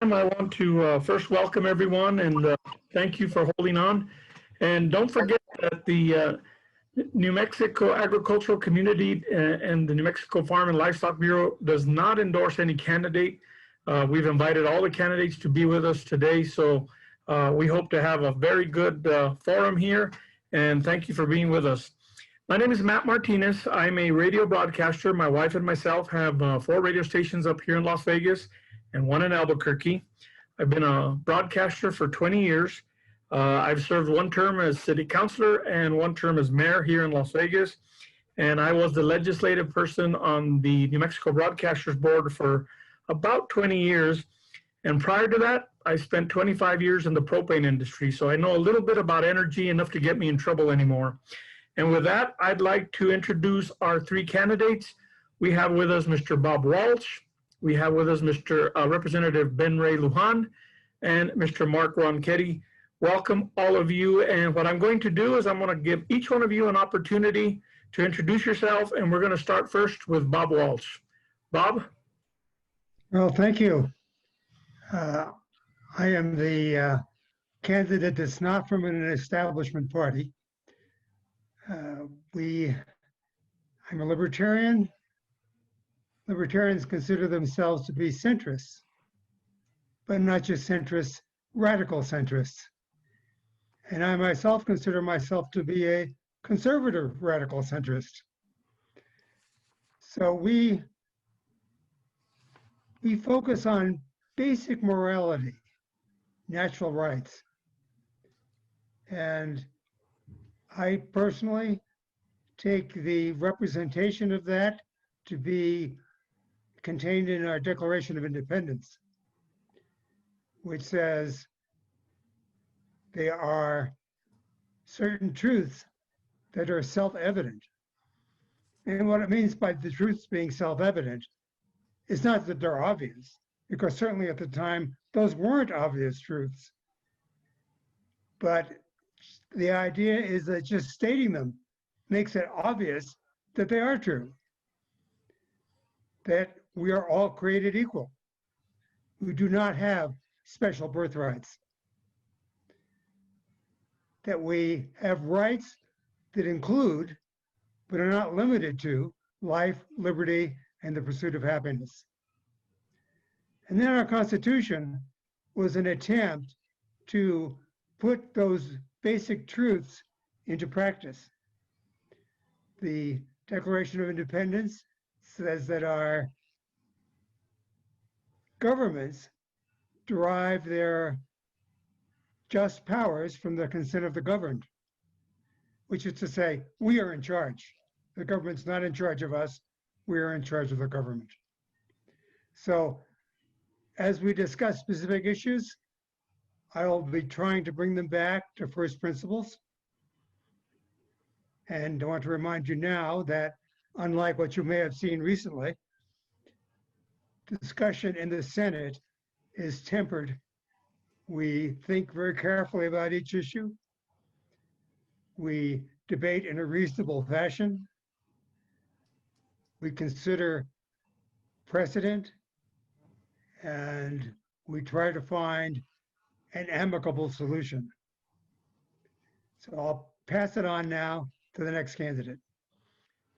time, I want to first welcome everyone and thank you for holding on. And don't forget that the New Mexico Agricultural Community and the New Mexico Farm and Livestock Bureau does not endorse any candidate. We've invited all the candidates to be with us today, so we hope to have a very good forum here, and thank you for being with us. My name is Matt Martinez. I'm a radio broadcaster. My wife and myself have 4 radio stations up here in Las Vegas and 1 in Albuquerque. I've been a broadcaster for 20 years. I've served 1 term as city councilor and 1 term as mayor here in Las Vegas. And I was the legislative person on the New Mexico Broadcasters Board for about 20 years. And prior to that, I spent 25 years in the propane industry. So I know a little bit about energy, enough to get me in trouble anymore. And with that, I'd like to introduce our 3 candidates. We have with us Mr. Bob Walsh. We have with us Mr. Representative Ben Ray Luján and Mr. Mark Ronchetti. Welcome all of you. And what I'm going to do is I'm going to give each one of you an opportunity to introduce yourself. And we're going to start first with Bob Walsh. Bob? Well, thank you. I am the candidate that's not from an establishment party. I'm a libertarian. Libertarians consider themselves to be centrists, but not just centrists, radical centrists. And I myself consider myself to be a conservative radical centrist. So we focus on basic morality, natural rights. And I personally take the representation of that to be contained in our Declaration of Independence, which says there are certain truths that are self-evident. And what it means by the truths being self-evident is not that they're obvious, because certainly at the time, those weren't obvious truths. But the idea is that just stating them makes it obvious that they are true, that we are all created equal. We do not have special birthrights, that we have rights that include, but are not limited to, life, liberty, and the pursuit of happiness. And then our Constitution was an attempt to put those basic truths into practice. The Declaration of Independence says that our governments derive their just powers from the consent of the governed, which is to say, we are in charge. The government's not in charge of us, we are in charge of the government. So as we discuss specific issues, I'll be trying to bring them back to first principles. And I want to remind you now that unlike what you may have seen recently, discussion in the Senate is tempered. We think very carefully about each issue. We debate in a reasonable fashion. We consider precedent, and we try to find an amicable solution. So I'll pass it on now to the next candidate.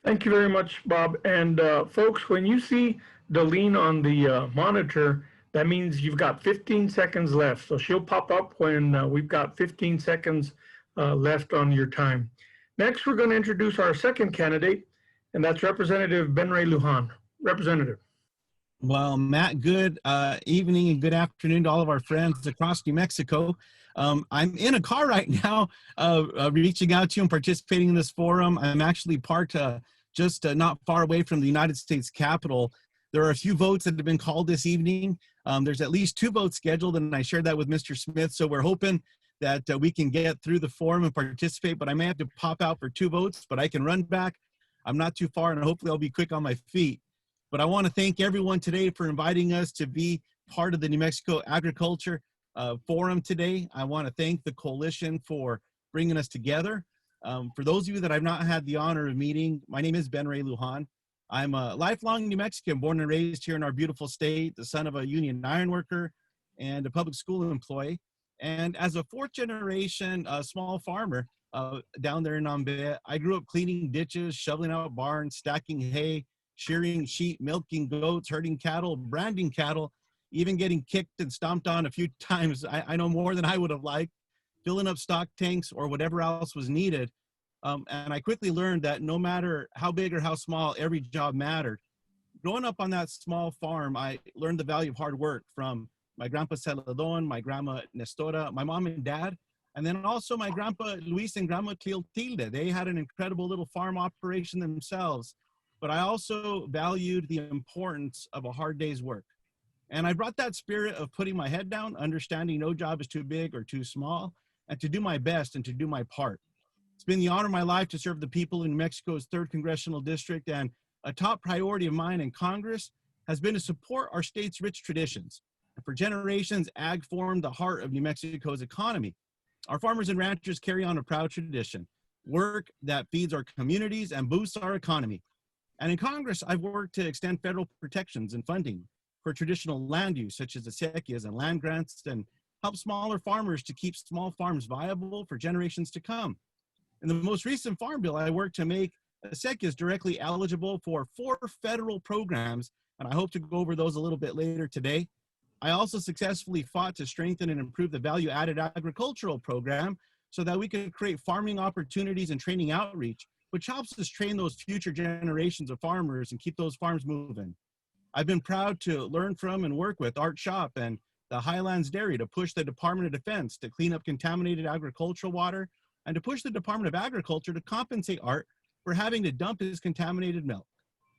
Thank you very much, Bob. And folks, when you see Darlene on the monitor, that means you've got 15 seconds left. So she'll pop up when we've got 15 seconds left on your time. Next, we're going to introduce our second candidate, and that's Representative Ben Ray Luján. Representative. Well, Matt, good evening and good afternoon to all of our friends across New Mexico. I'm in a car right now, reaching out to you and participating in this forum. I'm actually parked just not far away from the United States Capitol. There are a few votes that have been called this evening. There's at least 2 votes scheduled, and I shared that with Mr. Smith. So we're hoping that we can get through the forum and participate, but I may have to pop out for 2 votes, but I can run back. I'm not too far, and hopefully I'll be quick on my feet. But I want to thank everyone today for inviting us to be part of the New Mexico Agriculture Forum today. I want to thank the coalition for bringing us together. For those of you that I've not had the honor of meeting, my name is Ben Ray Luján. I'm a lifelong New Mexican, born and raised here in our beautiful state, the son of a union iron worker and a public school employee. And as a fourth generation small farmer down there in Nambe, I grew up cleaning ditches, shoveling out barns, stacking hay, shearing sheep, milking goats, herding cattle, branding cattle, even getting kicked and stomped on a few times. I know more than I would have liked, filling up stock tanks or whatever else was needed. And I quickly learned that no matter how big or how small, every job mattered. Growing up on that small farm, I learned the value of hard work from my grandpa Celadon, my grandma Nestora, my mom and dad, and then also my grandpa Luis and grandma Clotilde. They had an incredible little farm operation themselves, but I also valued the importance of a hard day's work. And I brought that spirit of putting my head down, understanding no job is too big or too small, and to do my best and to do my part. It's been the honor of my life to serve the people in New Mexico's 3rd Congressional District, and a top priority of mine in Congress has been to support our state's rich traditions. And for generations, ag formed the heart of New Mexico's economy. Our farmers and ranchers carry on a proud tradition, work that feeds our communities and boosts our economy. And in Congress, I've worked to extend federal protections and funding for traditional land use, such as acequias and land grants, and help smaller farmers to keep small farms viable for generations to come. In the most recent farm bill, I worked to make acequias directly eligible for 4 federal programs, and I hope to go over those a little bit later today. I also successfully fought to strengthen and improve the value-added agricultural program so that we could create farming opportunities and training outreach, which helps us train those future generations of farmers and keep those farms moving. I've been proud to learn from and work with Art Shop and the Highlands Dairy to push the Department of Defense to clean up contaminated agricultural water and to push the Department of Agriculture to compensate Art for having to dump his contaminated milk.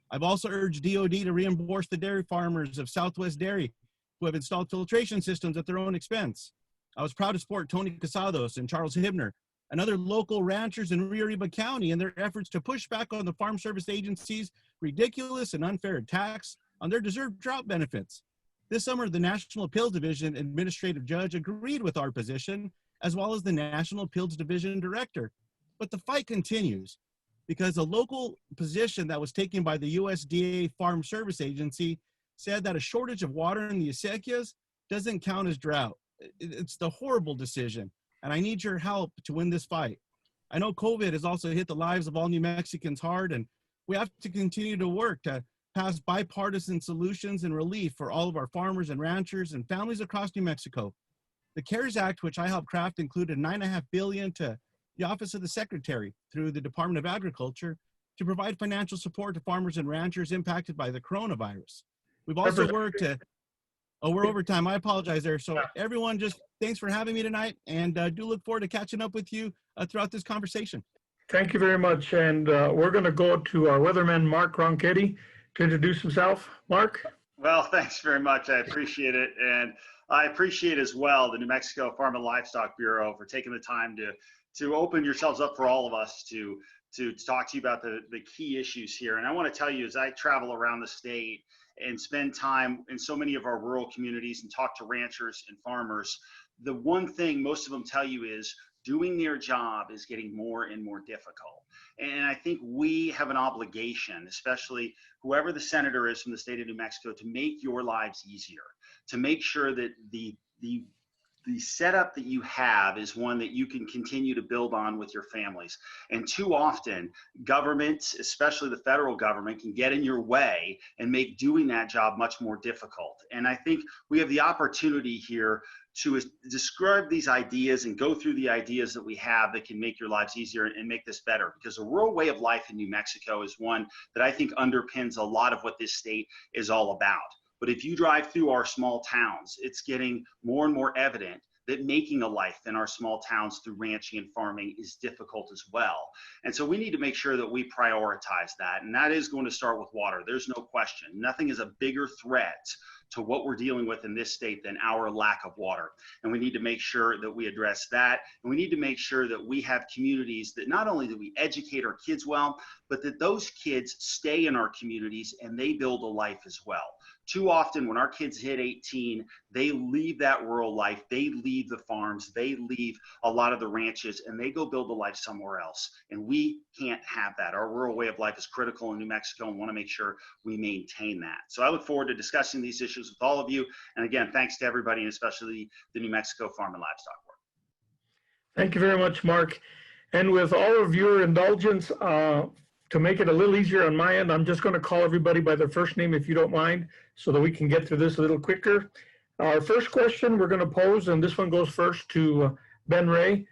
I've also urged DOD to reimburse the dairy farmers of Southwest Dairy who have installed filtration systems at their own expense. I was proud to support Tony Casados and Charles Hibner and other local ranchers in Rio Arriba County in their efforts to push back on the Farm Service Agency's ridiculous and unfair tax on their deserved drought benefits. This summer, the National Appeals Division Administrative Judge agreed with our position, as well as the National Appeals Division Director. But the fight continues because a local position that was taken by the USDA Farm Service Agency said that a shortage of water in the acequias doesn't count as drought. It's the horrible decision, and I need your help to win this fight. I know COVID has also hit the lives of all New Mexicans hard, and we have to continue to work to pass bipartisan solutions and relief for all of our farmers and ranchers and families across New Mexico. The CARES Act, which I helped craft, included $9.5 billion to the Office of the Secretary through the Department of Agriculture to provide financial support to farmers and ranchers impacted by the coronavirus. We've also worked to, we're over time. I apologize there. So everyone, just thanks for having me tonight, and do look forward to catching up with you throughout this conversation. Thank you very much. And we're going to go to our weatherman, Mark Ronchetti, to introduce himself. Mark? Well, thanks very much. I appreciate it. And I appreciate as well the New Mexico Farm and Livestock Bureau for taking the time to open yourselves up for all of us to talk to you about the key issues here. And I want to tell you, as I travel around the state and spend time in so many of our rural communities and talk to ranchers and farmers, the one thing most of them tell you is doing their job is getting more and more difficult. And I think we have an obligation, especially whoever the senator is from the state of New Mexico, to make your lives easier, to make sure that the setup that you have is one that you can continue to build on with your families. And too often, governments, especially the federal government, can get in your way and make doing that job much more difficult. And I think we have the opportunity here to describe these ideas and go through the ideas that we have that can make your lives easier and make this better. Because a rural way of life in New Mexico is one that I think underpins a lot of what this state is all about. But if you drive through our small towns, it's getting more and more evident that making a life in our small towns through ranching and farming is difficult as well. And so we need to make sure that we prioritize that. And that is going to start with water. There's no question. Nothing is a bigger threat to what we're dealing with in this state than our lack of water. And we need to make sure that we address that. And we need to make sure that we have communities that not only do we educate our kids well, but that those kids stay in our communities and they build a life as well. too often when our kids hit 18, they leave that rural life, they leave the farms, they leave a lot of the ranches, and they go build a life somewhere else. And we can't have that. Our rural way of life is critical in New Mexico, and want to make sure we maintain that. So I look forward to discussing these issues with all of you. And again, thanks to everybody, and especially the New Mexico Farm and Livestock Board. Thank you very much, Mark. And with all of your indulgence, to make it a little easier on my end, I'm just going to call everybody by their first name, if you don't mind, so that we can get through this a little quicker. Our first question we're going to pose, and this one goes first to Ben Ray.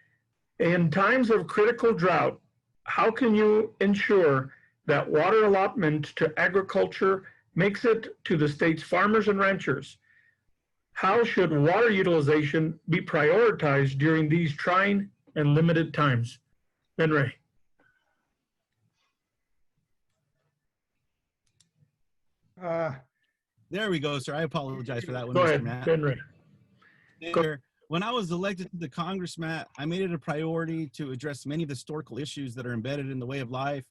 In times of critical drought, how can you ensure that water allotment to agriculture makes it to the state's farmers and ranchers? How should water utilization be prioritized during these trying and limited times? Ben Ray. There we go, sir. I apologize for that one, Go Mr. ahead, Matt. Ben Ray. When I was elected to the Congress, Matt, I made it a priority to address many of the historical issues that are embedded in the way of life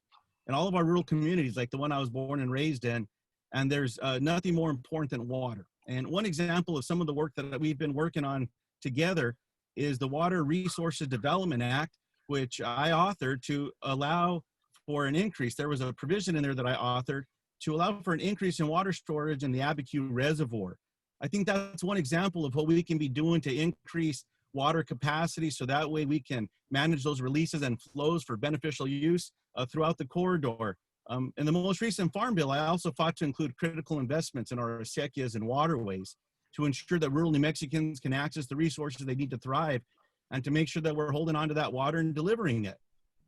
in all of our rural communities, like the one I was born and raised in. And there's nothing more important than water. And one example of some of the work that we've been working on together is the Water Resources Development Act, which I authored to allow for an increase. There was a provision in there that I authored to allow for an increase in water storage in the Abiquiu Reservoir. I think that's one example of what we can be doing to increase water capacity, so that way we can manage those releases and flows for beneficial use throughout the corridor. In the most recent Farm Bill, I also fought to include critical investments in our acequias and waterways to ensure that rural New Mexicans can access the resources they need to thrive, and to make sure that we're holding on to that water and delivering it.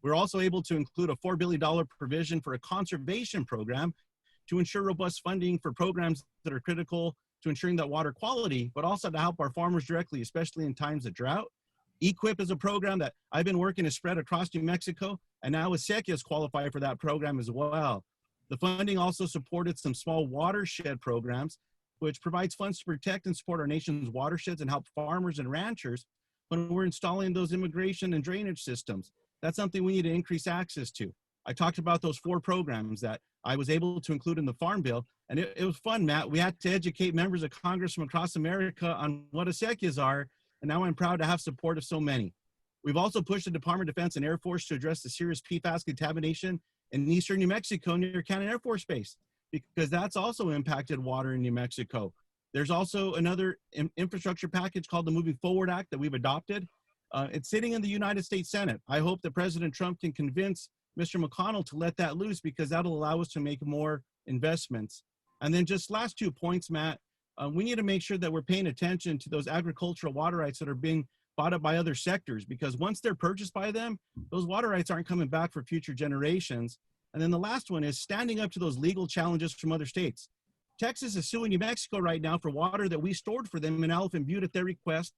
We're also able to include a $4 billion provision for a conservation program to ensure robust funding for programs that are critical to ensuring that water quality, but also to help our farmers directly, especially in times of drought. EQIP is a program that I've been working to spread across New Mexico, and now acequias qualify for that program as well. The funding also supported some small watershed programs, which provides funds to protect and support our nation's watersheds and help farmers and ranchers when we're installing those immigration and drainage systems. That's something we need to increase access to. I talked about those 4 programs that I was able to include in the Farm Bill, and it was fun, Matt. We had to educate members of Congress from across America on what acequias are, and now I'm proud to have support of so many. We've also pushed the Department of Defense and Air Force to address the serious PFAS contamination in eastern New Mexico near Cannon Air Force Base, because that's also impacted water in New Mexico. There's also another infrastructure package called the Moving Forward Act that we've adopted. It's sitting in the United States Senate. I hope that President Trump can convince Mr. McConnell to let that loose, because that'll allow us to make more investments. And then just last 2 points, Matt, we need to make sure that we're paying attention to those agricultural water rights that are being bought up by other sectors, because once they're purchased by them, those water rights aren't coming back for future generations. And then the last one is standing up to those legal challenges from other states. Texas is suing New Mexico right now for water that we stored for them in Elephant Butte at their request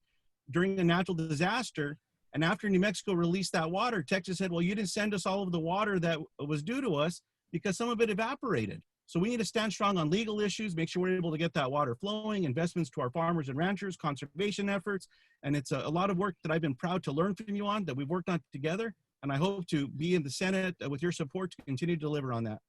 during a natural disaster. And after New Mexico released that water, Texas said, well, you didn't send us all of the water that was due to us because some of it evaporated. So we need to stand strong on legal issues, make sure we're able to get that water flowing, investments to our farmers and ranchers, conservation efforts. And it's a lot of work that I've been proud to learn from you on, that we've worked on together. And I hope to be in the Senate with your support to continue to deliver on that.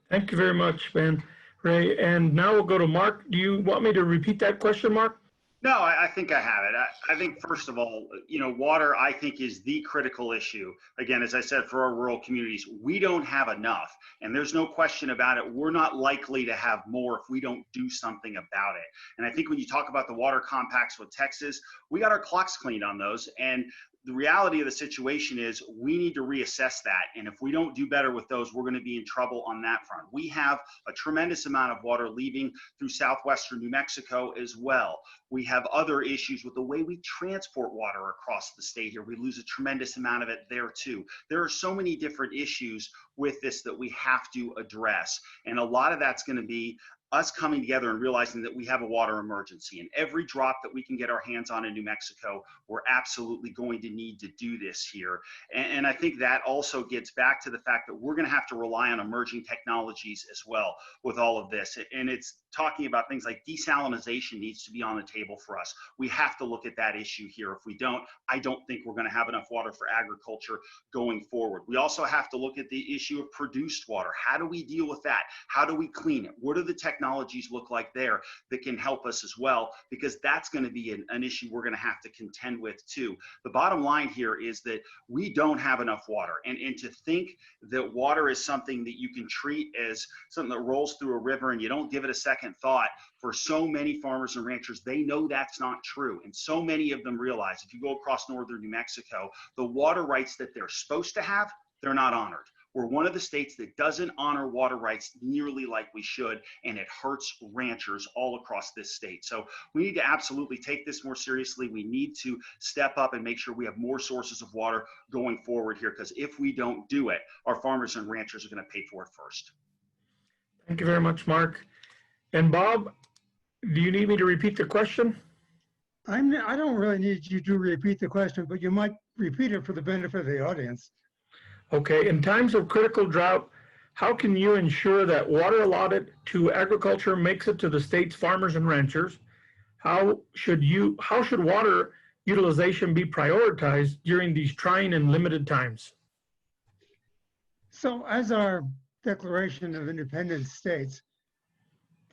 Thank you very much, Ben Ray. And now we'll go to Mark. Do you want me to repeat that question, Mark? No, I think I have it. I think, first of all, water, I think, is the critical issue. Again, as I said, for our rural communities, we don't have enough. And there's no question about it. We're not likely to have more if we don't do something about it. And I think when you talk about the water compacts with Texas, we got our clocks cleaned on those. And the reality of the situation is we need to reassess that. And if we don't do better with those, we're going to be in trouble on that front. We have a tremendous amount of water leaving through southwestern New Mexico as well. We have other issues with the way we transport water across the state here. We lose a tremendous amount of it there too. There are so many different issues with this that we have to address. And a lot of that's going to be us coming together and realizing that we have a water emergency, and every drop that we can get our hands on in New Mexico, we're absolutely going to need to do this here. And I think that also gets back to the fact that we're going to have to rely on emerging technologies as well with all of this. And it's talking about things like desalinization needs to be on the table for us. We have to look at that issue here. If we don't, I don't think we're going to have enough water for agriculture going forward. We also have to look at the issue of produced water. How do we deal with that? How do we clean it? What do the technologies look like there that can help us as well? Because that's going to be an issue we're going to have to contend with too. The bottom line here is that we don't have enough water. And to think that water is something that you can treat as something that rolls through a river and you don't give it a second thought, for so many farmers and ranchers, they know that's not true. And so many of them realize if you go across northern New Mexico, the water rights that they're supposed to have, they're not honored. We're one of the states that doesn't honor water rights nearly like we should, and it hurts ranchers all across this state. So we need to absolutely take this more seriously. We need to step up and make sure we have more sources of water going forward here, because if we don't do it, our farmers and ranchers are going to pay for it first. Thank you very much, Mark. And Bob, do you need me to repeat the question? I don't really need you to repeat the question, but you might repeat it for the benefit of the audience. Okay, in times of critical drought, how can you ensure that water allotted to agriculture makes it to the state's farmers and ranchers? How should water utilization be prioritized during these trying and limited times? So as our Declaration of Independence states,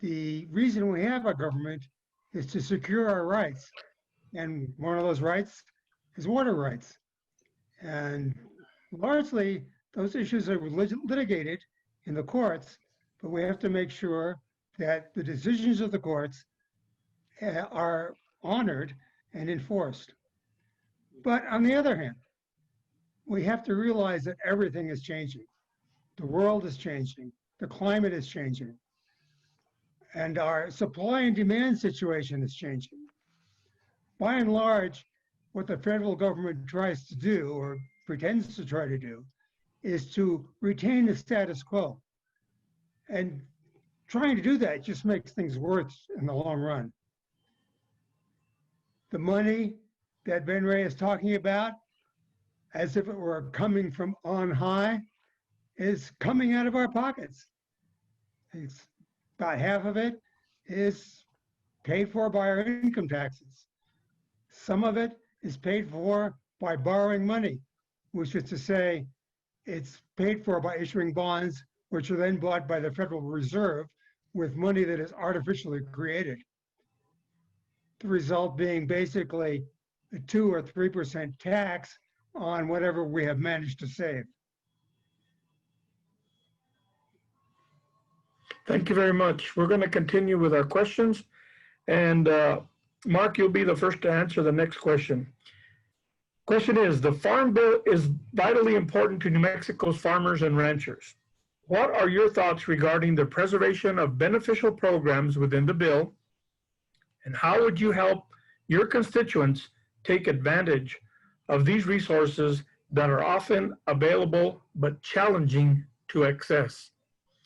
the reason we have a government is to secure our rights. And one of those rights is water rights. And largely, those issues are litigated in the courts, but we have to make sure that the decisions of the courts are honored and enforced. But on the other hand, we have to realize that everything is changing. The world is changing. The climate is changing. And our supply and demand situation is changing. By and large, what the federal government tries to do, or pretends to try to do, is to retain the status quo. And trying to do that just makes things worse in the long run. The money that Ben Ray is talking about, as if it were coming from on high, is coming out of our pockets. It's about half of it is paid for by our income taxes. Some of it is paid for by borrowing money, which is to say, it's paid for by issuing bonds, which are then bought by the Federal Reserve with money that is artificially created. The result being basically a 2 or 3% tax on whatever we have managed to save. Thank you very much. We're going to continue with our questions. And Mark, you'll be the first to answer the next question. Question is, the Farm Bill is vitally important to New Mexico's farmers and ranchers. What are your thoughts regarding the preservation of beneficial programs within the bill? And how would you help your constituents take advantage of these resources that are often available but challenging to access?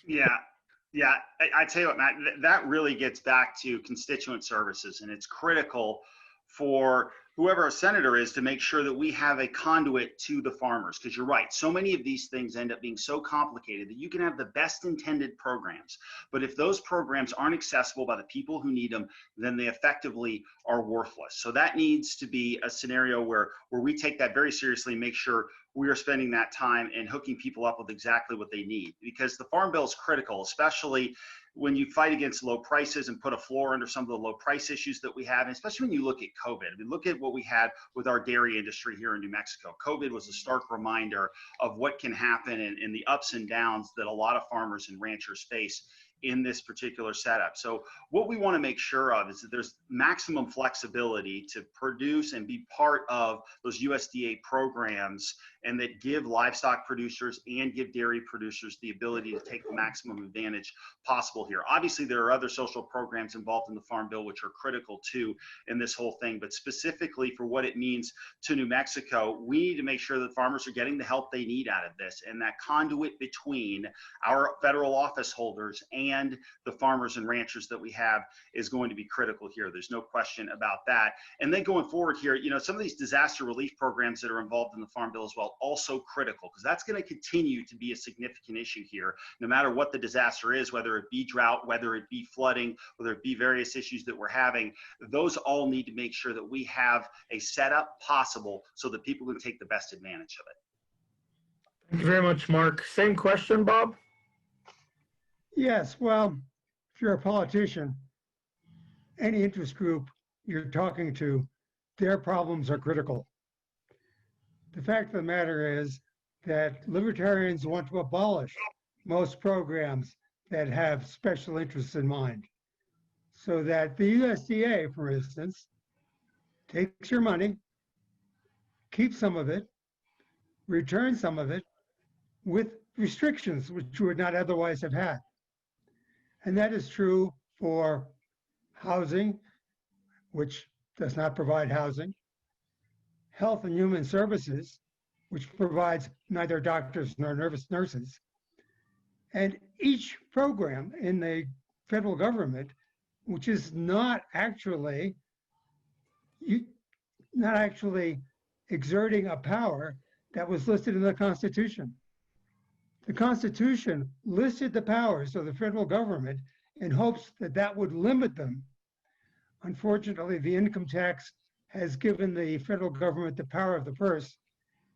Yeah, I tell you what, Matt, that really gets back to constituent services, and it's critical for whoever a senator is to make sure that we have a conduit to the farmers, because you're right, so many of these things end up being so complicated that you can have the best intended programs, but if those programs aren't accessible by the people who need them, then they effectively are worthless. So that needs to be a scenario where we take that very seriously and make sure we are spending that time and hooking people up with exactly what they need, because the Farm Bill is critical, especially when you fight against low prices and put a floor under some of the low price issues that we have, and especially when you look at COVID. I mean, look at what we had with our dairy industry here in New Mexico. COVID was a stark reminder of what can happen and the ups and downs that a lot of farmers and ranchers face in this particular setup. So what we want to make sure of is that there's maximum flexibility to produce and be part of those USDA programs, and that give livestock producers and give dairy producers the ability to take the maximum advantage possible here. Obviously, there are other social programs involved in the Farm Bill which are critical too in this whole thing, but specifically for what it means to New Mexico, we need to make sure that farmers are getting the help they need out of this, and that conduit between our federal office holders and the farmers and ranchers that we have is going to be critical here. There's no question about that. And then going forward here, you know, some of these disaster relief programs that are involved in the Farm Bill as well, also critical, because that's going to continue to be a significant issue here, no matter what the disaster is, whether it be drought, whether it be flooding, whether it be various issues that we're having. Those all need to make sure that we have a setup possible so that people can take the best advantage of it. Thank you very much, Mark. Same question, Bob? Yes, well, if you're a politician, any interest group you're talking to, their problems are critical. The fact of the matter is that libertarians want to abolish most programs that have special interests in mind. So that the USDA, for instance, takes your money, keeps some of it, returns some of it, with restrictions which you would not otherwise have had. And that is true for housing, which does not provide housing, health and human services, which provides neither doctors nor nurses. And each program in the federal government, which is not actually exerting a power that was listed in the Constitution. The Constitution listed the powers of the federal government in hopes that that would limit them. Unfortunately, the income tax has given the federal government the power of the purse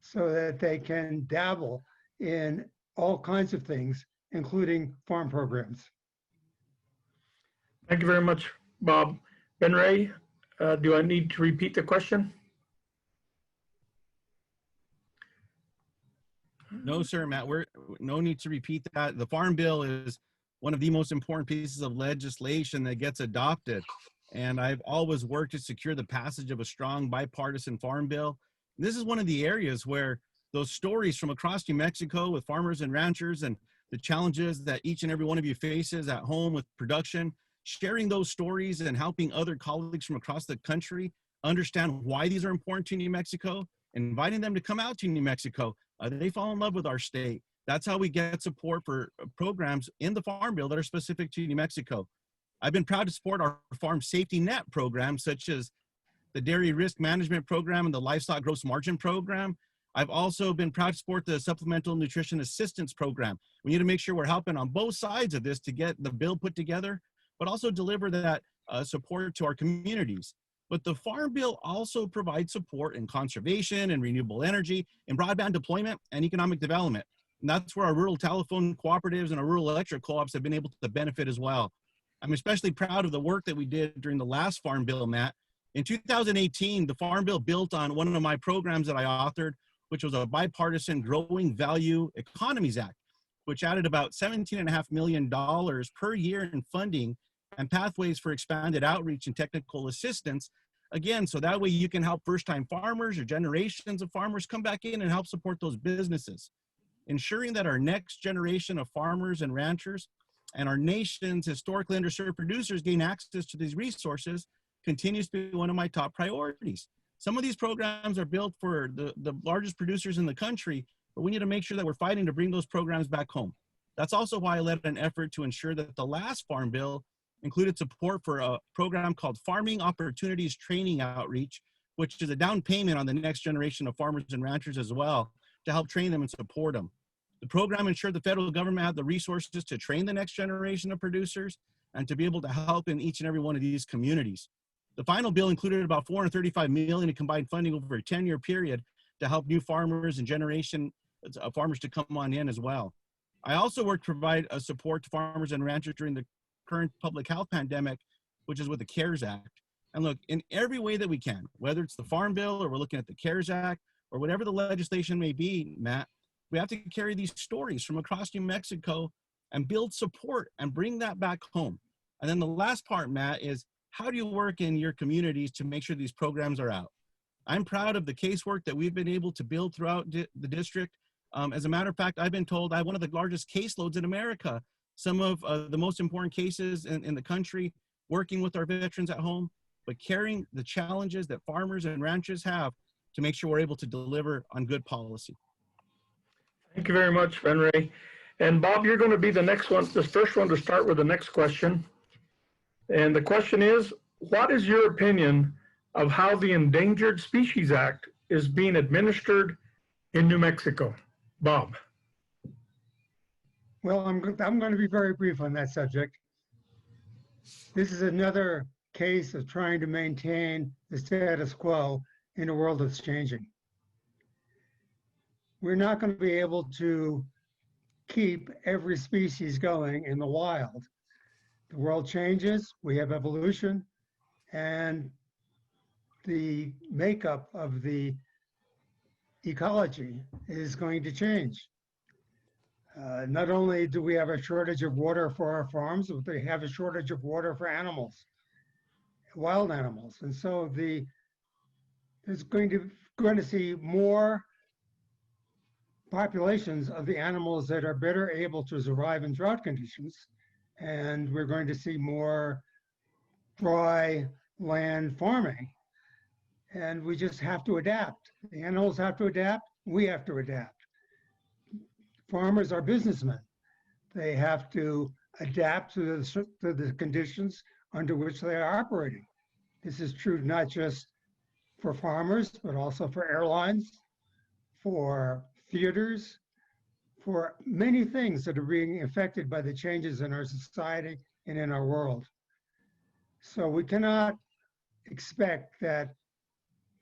so that they can dabble in all kinds of things, including farm programs. Thank you very much, Bob. Ben Ray, do I need to repeat the question? No, sir, Matt, no need to repeat that. The Farm Bill is one of the most important pieces of legislation that gets adopted. And I've always worked to secure the passage of a strong bipartisan Farm Bill. And this is one of the areas where those stories from across New Mexico with farmers and ranchers and the challenges that each and every one of you faces at home with production, sharing those stories and helping other colleagues from across the country understand why these are important to New Mexico, inviting them to come out to New Mexico. They fall in love with our state. That's how we get support for programs in the Farm Bill that are specific to New Mexico. I've been proud to support our farm safety net programs, such as the Dairy Risk Management Program and the Livestock Gross Margin Program. I've also been proud to support the Supplemental Nutrition Assistance Program. We need to make sure we're helping on both sides of this to get the bill put together, but also deliver that support to our communities. But the Farm Bill also provides support in conservation and renewable energy, in broadband deployment and economic development. And that's where our rural telephone cooperatives and our rural electric co-ops have been able to benefit as well. I'm especially proud of the work that we did during the last Farm Bill, Matt. In 2018, the Farm Bill built on one of my programs that I authored, which was a bipartisan Growing Value Economies Act, which added about $17.5 million per year in funding and pathways for expanded outreach and technical assistance. Again, so that way you can help first-time farmers or generations of farmers come back in and help support those businesses. Ensuring that our next generation of farmers and ranchers and our nation's historically underserved producers gain access to these resources continues to be one of my top priorities. Some of these programs are built for the largest producers in the country, but we need to make sure that we're fighting to bring those programs back home. That's also why I led an effort to ensure that the last Farm Bill included support for a program called Farming Opportunities Training Outreach, which is a down payment on the next generation of farmers and ranchers as well, to help train them and support them. The program ensured the federal government had the resources to train the next generation of producers and to be able to help in each and every one of these communities. The final bill included about $435 million in combined funding over a 10-year period to help new farmers and generation farmers to come on in as well. I also worked to provide support to farmers and ranchers during the current public health pandemic, which is with the CARES Act. And look, in every way that we can, whether it's the Farm Bill or we're looking at the CARES Act or whatever the legislation may be, Matt, we have to carry these stories from across New Mexico and build support and bring that back home. And then the last part, Matt, is how do you work in your communities to make sure these programs are out? I'm proud of the casework that we've been able to build throughout the district. As a matter of fact, I've been told I have one of the largest caseloads in America. Some of the most important cases in the country, working with our veterans at home, but carrying the challenges that farmers and ranchers have to make sure we're able to deliver on good policy. Thank you very much, Ben Ray. And Bob, you're going to be the next one, the first one to start with the next question. And the question is, what is your opinion of how the Endangered Species Act is being administered in New Mexico? Bob. Well, I'm going to be very brief on that subject. This is another case of trying to maintain the status quo in a world that's changing. We're not going to be able to keep every species going in the wild. The world changes, we have evolution, and the makeup of the ecology is going to change. Not only do we have a shortage of water for our farms, but we have a shortage of water for animals, wild animals. And so there's going to see more populations of the animals that are better able to survive in drought conditions. And we're going to see more dry land farming. And we just have to adapt. The animals have to adapt. We have to adapt. Farmers are businessmen. They have to adapt to the conditions under which they are operating. This is true not just for farmers, but also for airlines, for theaters, for many things that are being affected by the changes in our society and in our world. So we cannot expect that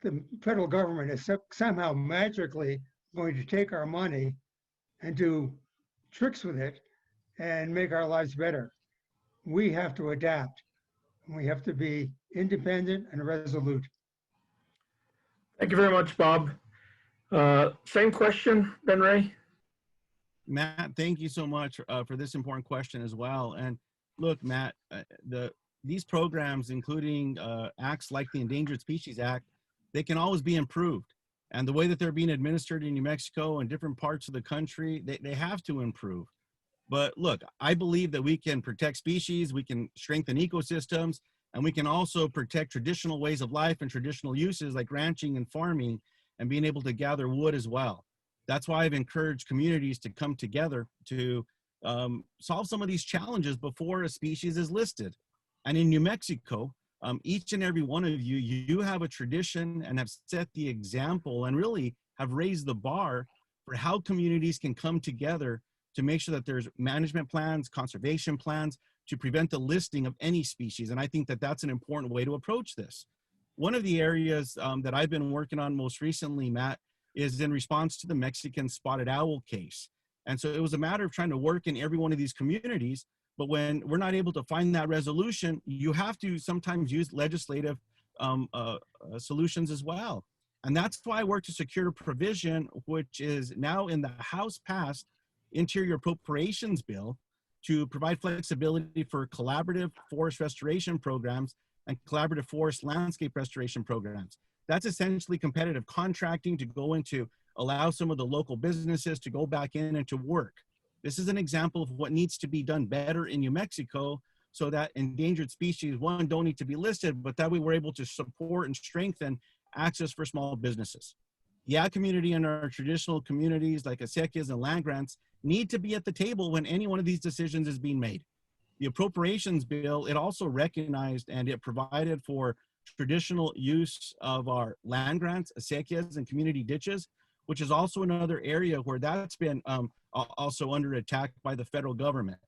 the federal government is somehow magically going to take our money and do tricks with it and make our lives better. We have to adapt. We have to be independent and resolute. Thank you very much, Bob. Same question, Ben Ray. Matt, thank you so much for this important question as well. And look, Matt, these programs, including acts like the Endangered Species Act, they can always be improved. And the way that they're being administered in New Mexico and different parts of the country, they have to improve. But look, I believe that we can protect species, we can strengthen ecosystems, and we can also protect traditional ways of life and traditional uses like ranching and farming and being able to gather wood as well. That's why I've encouraged communities to come together to solve some of these challenges before a species is listed. And in New Mexico, each and every one of you have a tradition and have set the example and really have raised the bar for how communities can come together to make sure that there's management plans, conservation plans to prevent the listing of any species. And I think that that's an important way to approach this. One of the areas that I've been working on most recently, Matt, is in response to the Mexican spotted owl case. And so it was a matter of trying to work in every one of these communities. But when we're not able to find that resolution, you have to sometimes use legislative solutions as well. And that's why I work to secure a provision, which is now in the House passed Interior Appropriations Bill, to provide flexibility for collaborative forest restoration programs and collaborative forest landscape restoration programs. That's essentially competitive contracting to go into, allow some of the local businesses to go back in and to work. This is an example of what needs to be done better in New Mexico so that endangered species, one, don't need to be listed, but that way we're able to support and strengthen access for small businesses. The ag community and our traditional communities like acequias and land grants need to be at the table when any one of these decisions is being made. The appropriations bill, it also recognized and it provided for traditional use of our land grants, acequias, and community ditches, which is also another area where that's been also under attack by the federal government.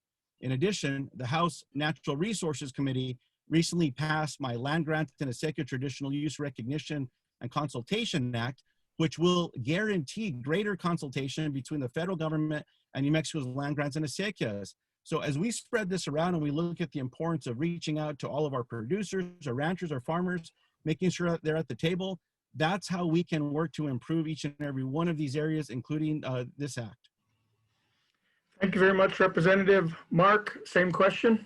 In addition, the House Natural Resources Committee recently passed my Land Grant and Acequia Traditional Use Recognition and Consultation Act, which will guarantee greater consultation between the federal government and New Mexico's land grants and acequias. So as we spread this around and we look at the importance of reaching out to all of our producers, our ranchers, our farmers, making sure that they're at the table, that's how we can work to improve each and every one of these areas, including this act. Thank you very much, Representative. Mark, same question.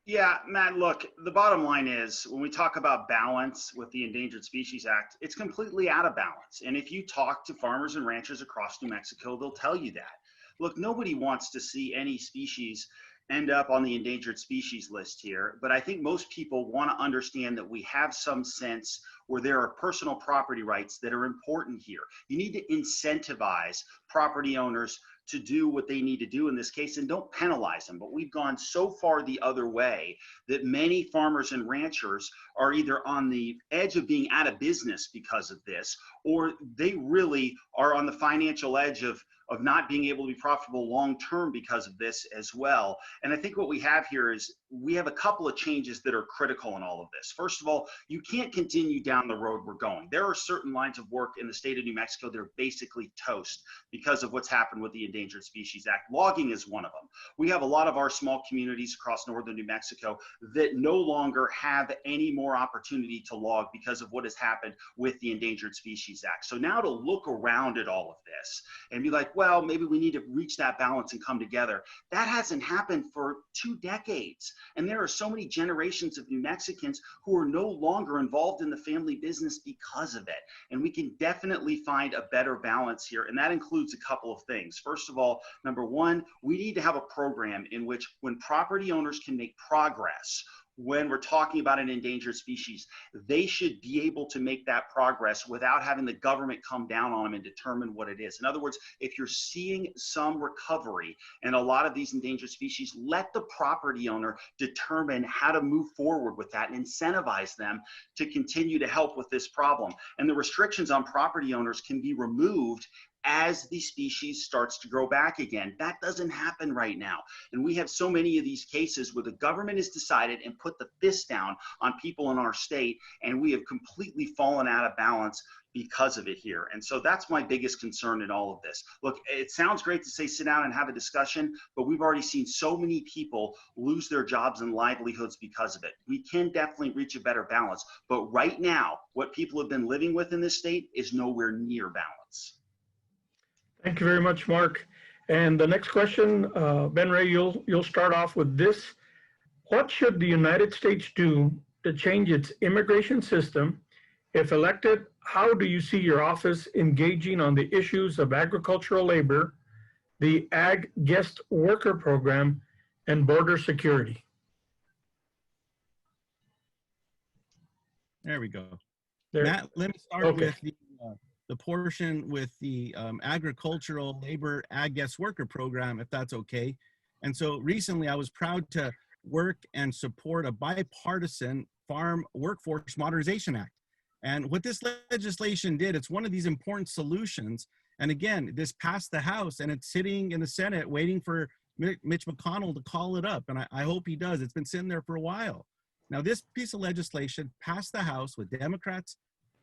Yeah, Matt, look, the bottom line is when we talk about balance with the Endangered Species Act, it's completely out of balance. And if you talk to farmers and ranchers across New Mexico, they'll tell you that. Look, nobody wants to see any species end up on the endangered species list here, but I think most people want to understand that we have some sense where there are personal property rights that are important here. You need to incentivize property owners to do what they need to do in this case and don't penalize them. But we've gone so far the other way that many farmers and ranchers are either on the edge of being out of business because of this, or they really are on the financial edge of not being able to be profitable long-term because of this as well. And I think what we have here is we have a couple of changes that are critical in all of this. First of all, you can't continue down the road we're going. There are certain lines of work in the state of New Mexico that are basically toast because of what's happened with the Endangered Species Act. Logging is one of them. We have a lot of our small communities across northern New Mexico that no longer have any more opportunity to log because of what has happened with the Endangered Species Act. So now to look around at all of this and be like, well, maybe we need to reach that balance and come together. That hasn't happened for 2 decades. And there are so many generations of New Mexicans who are no longer involved in the family business because of it. And we can definitely find a better balance here. And that includes a couple of things. First of all, number one, we need to have a program in which when property owners can make progress, when we're talking about an endangered species, they should be able to make that progress without having the government come down on them and determine what it is. In other words, if you're seeing some recovery in a lot of these endangered species, let the property owner determine how to move forward with that and incentivize them to continue to help with this problem. And the restrictions on property owners can be removed as the species starts to grow back again. That doesn't happen right now. And we have so many of these cases where the government has decided and put the fist down on people in our state, and we have completely fallen out of balance because of it here. And so that's my biggest concern in all of this. Look, it sounds great to say sit down and have a discussion, but we've already seen so many people lose their jobs and livelihoods because of it. We can definitely reach a better balance, but right now, what people have been living with in this state is nowhere near balance. Thank you very much, Mark. And the next question, Ben Ray, you'll start off with this. What should the United States do to change its immigration system? If elected, how do you see your office engaging on the issues of agricultural labor, the Ag Guest Worker Program, and border security? There we go. There. Matt, let me start Okay. with the portion with the agricultural labor ag guest worker program, if that's okay. And so recently I was proud to work and support a bipartisan Farm Workforce Modernization Act. And what this legislation did, it's one of these important solutions. And again, this passed the House and it's sitting in the Senate waiting for Mitch McConnell to call it up. And I hope he does. It's been sitting there for a while. Now, this piece of legislation passed the House with Democrats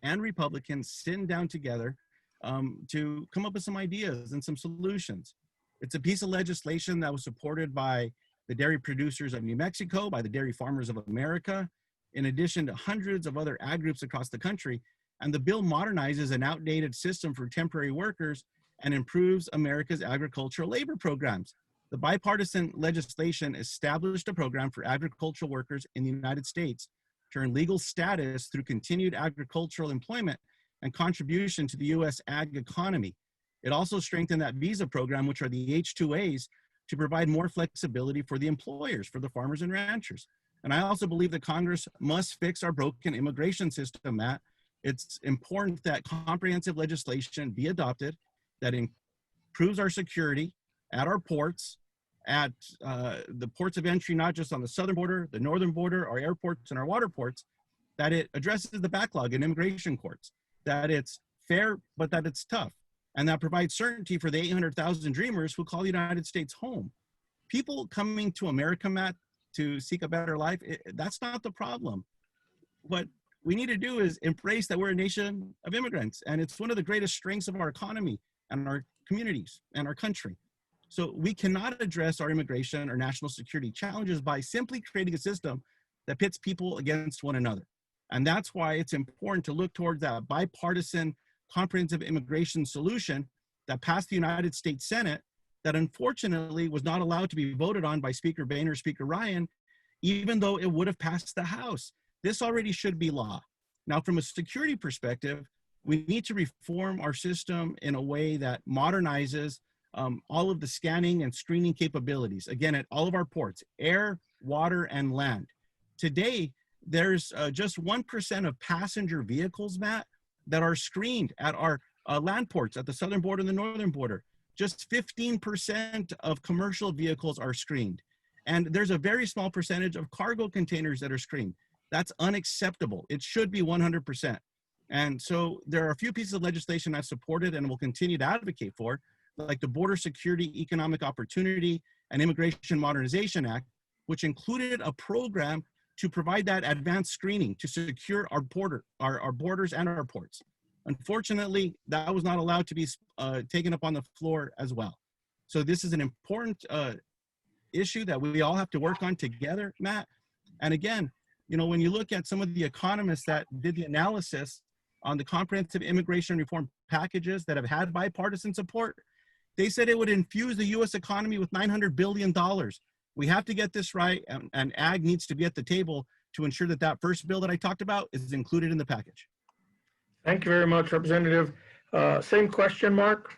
and Republicans sitting down together to come up with some ideas and some solutions. It's a piece of legislation that was supported by the dairy producers of New Mexico, by the Dairy Farmers of America, in addition to hundreds of other ag groups across the country. And the bill modernizes an outdated system for temporary workers and improves America's agricultural labor programs. The bipartisan legislation established a program for agricultural workers in the United States to earn legal status through continued agricultural employment and contribution to the U.S. ag economy. It also strengthened that visa program, which are the H-2As, to provide more flexibility for the employers, for the farmers and ranchers. And I also believe that Congress must fix our broken immigration system, Matt. It's important that comprehensive legislation be adopted that improves our security at our ports, at the ports of entry, not just on the southern border, the northern border, our airports and our water ports, that it addresses the backlog in immigration courts, that it's fair, but that it's tough, and that provides certainty for the 800,000 dreamers who call the United States home. People coming to America, Matt, to seek a better life, that's not the problem. What we need to do is embrace that we're a nation of immigrants, and it's one of the greatest strengths of our economy and our communities and our country. So we cannot address our immigration or national security challenges by simply creating a system that pits people against one another. And that's why it's important to look towards that bipartisan comprehensive immigration solution that passed the United States Senate that unfortunately was not allowed to be voted on by Speaker Boehner, Speaker Ryan, even though it would have passed the House. This already should be law. Now, from a security perspective, we need to reform our system in a way that modernizes all of the scanning and screening capabilities, again, at all of our ports, air, water, and land. Today, there's just 1% of passenger vehicles, Matt, that are screened at our land ports at the southern border and the northern border. just 15% of commercial vehicles are screened. And there's a very small percentage of cargo containers that are screened. That's unacceptable. It should be 100%. And so there are a few pieces of legislation I've supported and will continue to advocate for, like the Border Security, Economic Opportunity, and Immigration Modernization Act, which included a program to provide that advanced screening to secure our borders and our ports. Unfortunately, that was not allowed to be taken up on the floor as well. So this is an important issue that we all have to work on together, Matt. And again, you know, when you look at some of the economists that did the analysis on the comprehensive immigration reform packages that have had bipartisan support, they said it would infuse the U.S. economy with $900 billion. We have to get this right, and ag needs to be at the table to ensure that that first bill that I talked about is included in the package. Thank you very much, Representative. Same question, Mark?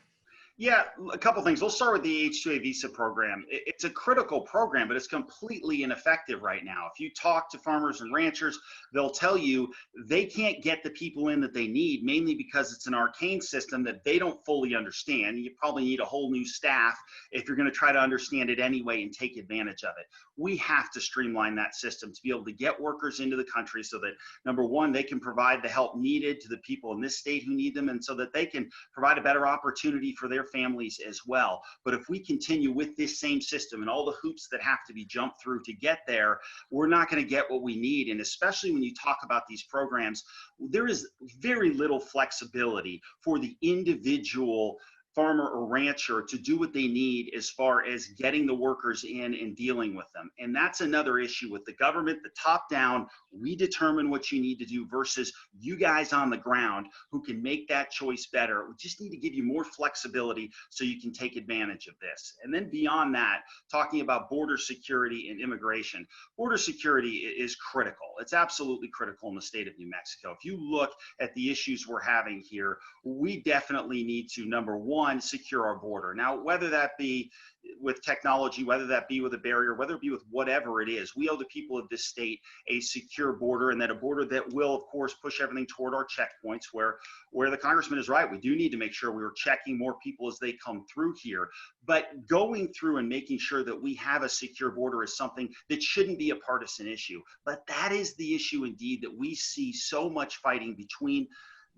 Yeah, a couple things. We'll start with the H-2A visa program. It's a critical program, but it's completely ineffective right now. If you talk to farmers and ranchers, they'll tell you they can't get the people in that they need, mainly because it's an arcane system that they don't fully understand. You probably need a whole new staff if you're going to try to understand it anyway and take advantage of it. We have to streamline that system to be able to get workers into the country so that, number one, they can provide the help needed to the people in this state who need them, and so that they can provide a better opportunity for their families as well. But if we continue with this same system and all the hoops that have to be jumped through to get there, we're not going to get what we need. And especially when you talk about these programs, there is very little flexibility for the individual farmer or rancher to do what they need as far as getting the workers in and dealing with them. And that's another issue with the government, the top down, we determine what you need to do versus you guys on the ground who can make that choice better. We just need to give you more flexibility so you can take advantage of this. And then beyond that, talking about border security and immigration. Border security is critical. It's absolutely critical in the state of New Mexico. If you look at the issues we're having here, we definitely need to, number one, secure our border. Now, whether that be with technology, whether that be with a barrier, whether it be with whatever it is, we owe the people of this state a secure border, and that a border that will, of course, push everything toward our checkpoints where the congressman is right. We do need to make sure we're checking more people as they come through here. But going through and making sure that we have a secure border is something that shouldn't be a partisan issue. But that is the issue indeed that we see so much fighting between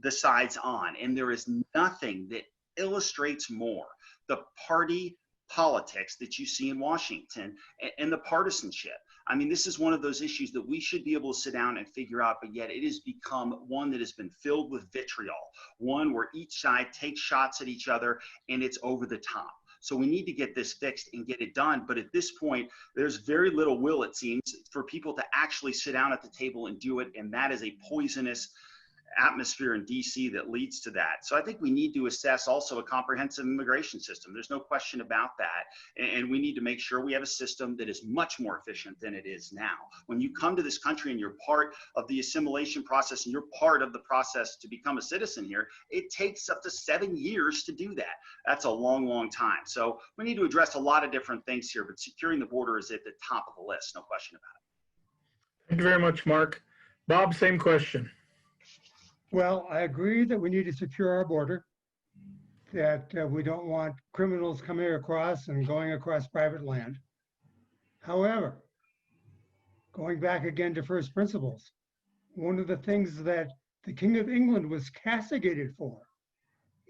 the sides on. And there is nothing that illustrates more the party politics that you see in Washington and the partisanship. I mean, this is one of those issues that we should be able to sit down and figure out, but yet it has become one that has been filled with vitriol, one where each side takes shots at each other and it's over the top. So we need to get this fixed and get it done. But at this point, there's very little will, it seems, for people to actually sit down at the table and do it. And that is a poisonous atmosphere in DC that leads to that. So I think we need to assess also a comprehensive immigration system. There's no question about that. And we need to make sure we have a system that is much more efficient than it is now. When you come to this country and you're part of the assimilation process and you're part of the process to become a citizen here, it takes up to 7 years to do that. That's a long, long time. So we need to address a lot of different things here, but securing the border is at the top of the list, no question about it. Thank you very much, Mark. Bob, same question. Well, I agree that we need to secure our border, that we don't want criminals coming across and going across private land. However, going back again to first principles, one of the things that the King of England was castigated for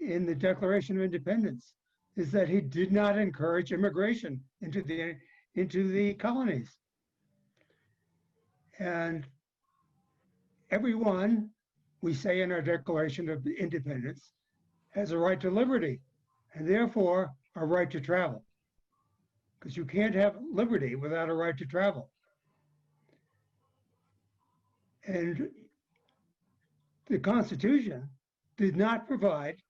in the Declaration of Independence is that he did not encourage immigration into the colonies. And everyone, we say in our Declaration of Independence, has a right to liberty and therefore a right to travel. Because you can't have liberty without a right to travel. And the Constitution did not provide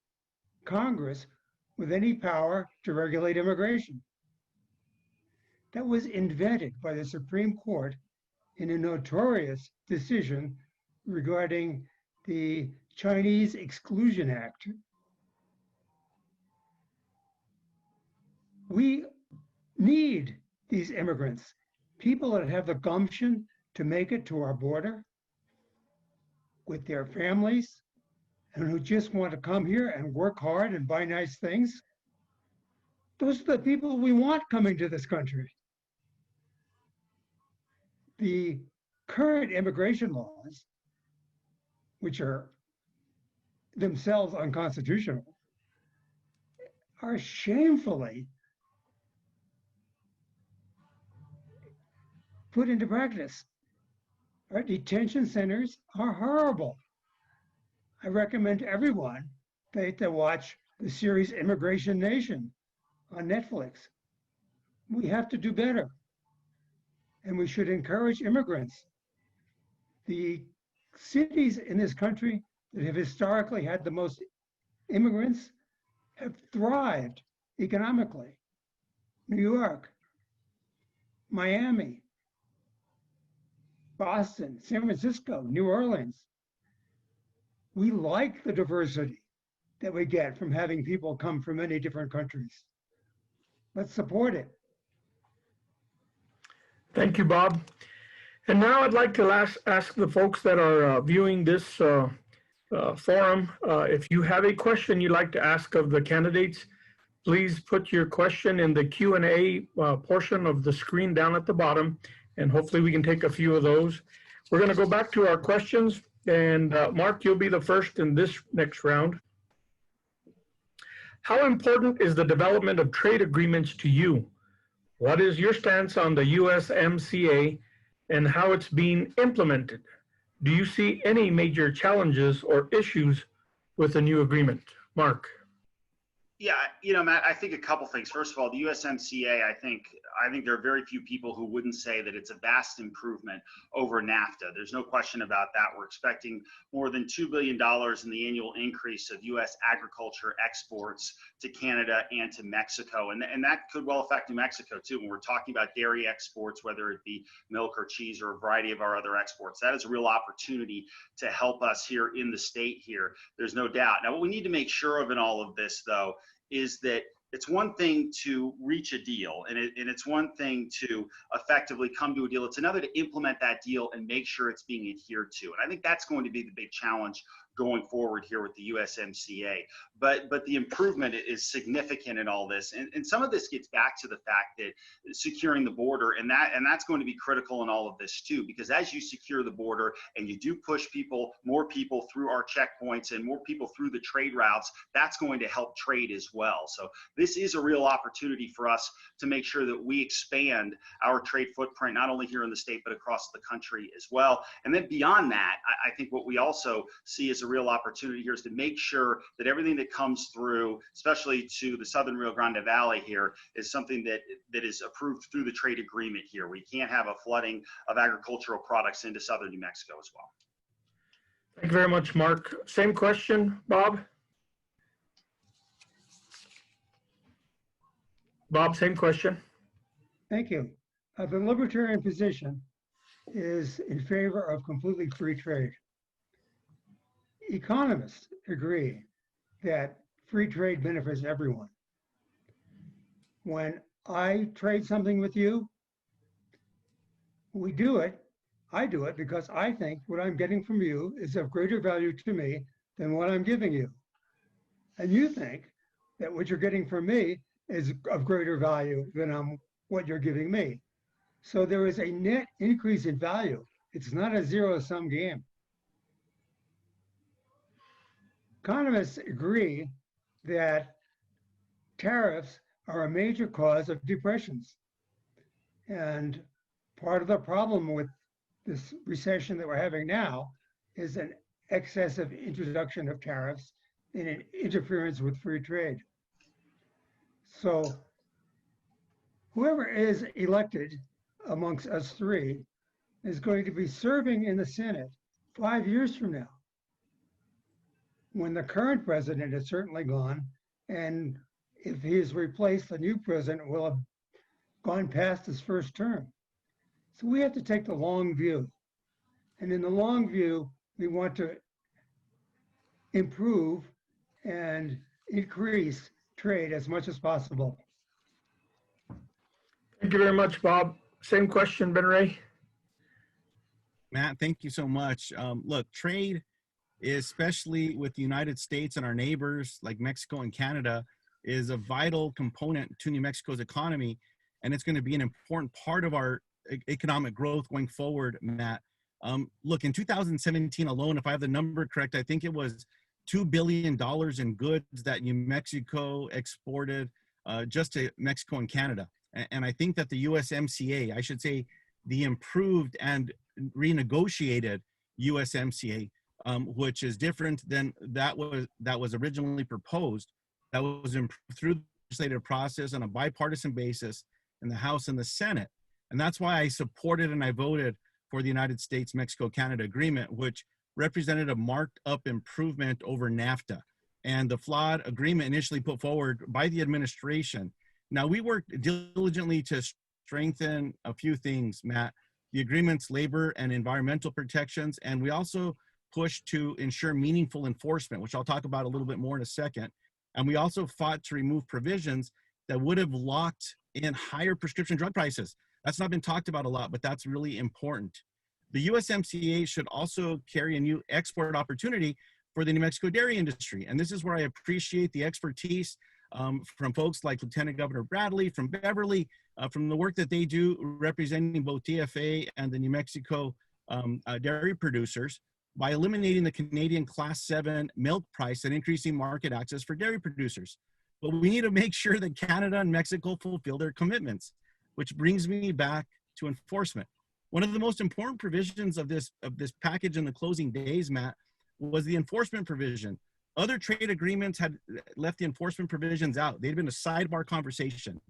Congress with any power to regulate immigration. That was invented by the Supreme Court in a notorious decision regarding the Chinese Exclusion Act. We need these immigrants, people that have the gumption to make it to our border with their families and who just want to come here and work hard and buy nice things. Those are the people we want coming to this country. The current immigration laws, which are themselves unconstitutional, are shamefully put into practice. Our detention centers are horrible. I recommend to everyone to watch the series Immigration Nation on Netflix. We have to do better. And we should encourage immigrants. The cities in this country that have historically had the most immigrants have thrived economically. New York, Miami, Boston, San Francisco, New Orleans. We like the diversity that we get from having people come from many different countries. Let's support it. Thank you, Bob. And now I'd like to ask the folks that are viewing this forum, if you have a question you'd like to ask of the candidates, please put your question in the Q&A portion of the screen down at the bottom, and hopefully we can take a few of those. We're going to go back to our questions, and Mark, you'll be the first in this next round. How important is the development of trade agreements to you? What is your stance on the USMCA and how it's being implemented? Do you see any major challenges or issues with the new agreement? Mark. Yeah, you know, Matt, I think a couple things. First of all, the USMCA, I think there are very few people who wouldn't say that it's a vast improvement over NAFTA. There's no question about that. We're expecting more than $2 billion in the annual increase of U.S. agriculture exports to Canada and to Mexico. And that could well affect New Mexico, too, when we're talking about dairy exports, whether it be milk or cheese or a variety of our other exports. That is a real opportunity to help us here in the state here. There's no doubt. Now, what we need to make sure of in all of this, though, is that it's one thing to reach a deal and it's one thing to effectively come to a deal. It's another to implement that deal and make sure it's being adhered to. And I think that's going to be the big challenge going forward here with the USMCA. But the improvement is significant in all this. And some of this gets back to the fact that securing the border, and that's going to be critical in all of this too, because as you secure the border and you do push more people through our checkpoints and more people through the trade routes, that's going to help trade as well. So this is a real opportunity for us to make sure that we expand our trade footprint, not only here in the state, but across the country as well. And then beyond that, I think what we also see as a real opportunity here is to make sure that everything that comes through, especially to the southern Rio Grande Valley here, is something that is approved through the trade agreement here. We can't have a flooding of agricultural products into southern New Mexico as well. Thank you very much, Mark. Same question, Bob? Bob, same question. Thank you. The libertarian position is in favor of completely free trade. Economists agree that free trade benefits everyone. When I trade something with you, I do it because I think what I'm getting from you is of greater value to me than what I'm giving you. And you think that what you're getting from me is of greater value than what you're giving me. So there is a net increase in value. It's not a zero-sum game. Economists agree that tariffs are a major cause of depressions. And part of the problem with this recession that we're having now is an excessive introduction of tariffs and an interference with free trade. So whoever is elected amongst us three is going to be serving in the Senate 5 years from now, when the current president is certainly gone, and if he is replaced, the new president will have gone past his first term. So we have to take the long view. And in the long view, we want to improve and increase trade as much as possible. Thank you very much, Bob. Same question, Ben Ray. Matt, thank you so much. Look, trade, especially with the United States and our neighbors like Mexico and Canada, is a vital component to New Mexico's economy, and it's going to be an important part of our economic growth going forward, Matt. Look, in 2017 alone, if I have the number correct, I think it was $2 billion in goods that New Mexico exported just to Mexico and Canada. And I think that the USMCA, I should say the improved and renegotiated USMCA, which is different than that was originally proposed, that was improved through the legislative process on a bipartisan basis in the House and the Senate. And that's why I supported and I voted for the United States-Mexico-Canada agreement, which represented a marked up improvement over NAFTA and the flawed agreement initially put forward by the administration. Now, we worked diligently to strengthen a few things, Matt, the agreement's labor and environmental protections, and we also pushed to ensure meaningful enforcement, which I'll talk about a little bit more in a second. And we also fought to remove provisions that would have locked in higher prescription drug prices. That's not been talked about a lot, but that's really important. The USMCA should also carry a new export opportunity for the New Mexico dairy industry. And this is where I appreciate the expertise from folks like Lieutenant Governor Bradley, from Beverly, from the work that they do representing both DFA and the New Mexico dairy producers by eliminating the Canadian Class 7 milk price and increasing market access for dairy producers. But we need to make sure that Canada and Mexico fulfill their commitments, which brings me back to enforcement. One of the most important provisions of this package in the closing days, Matt, was the enforcement provision. Other trade agreements had left the enforcement provisions out. They'd been a sidebar conversation.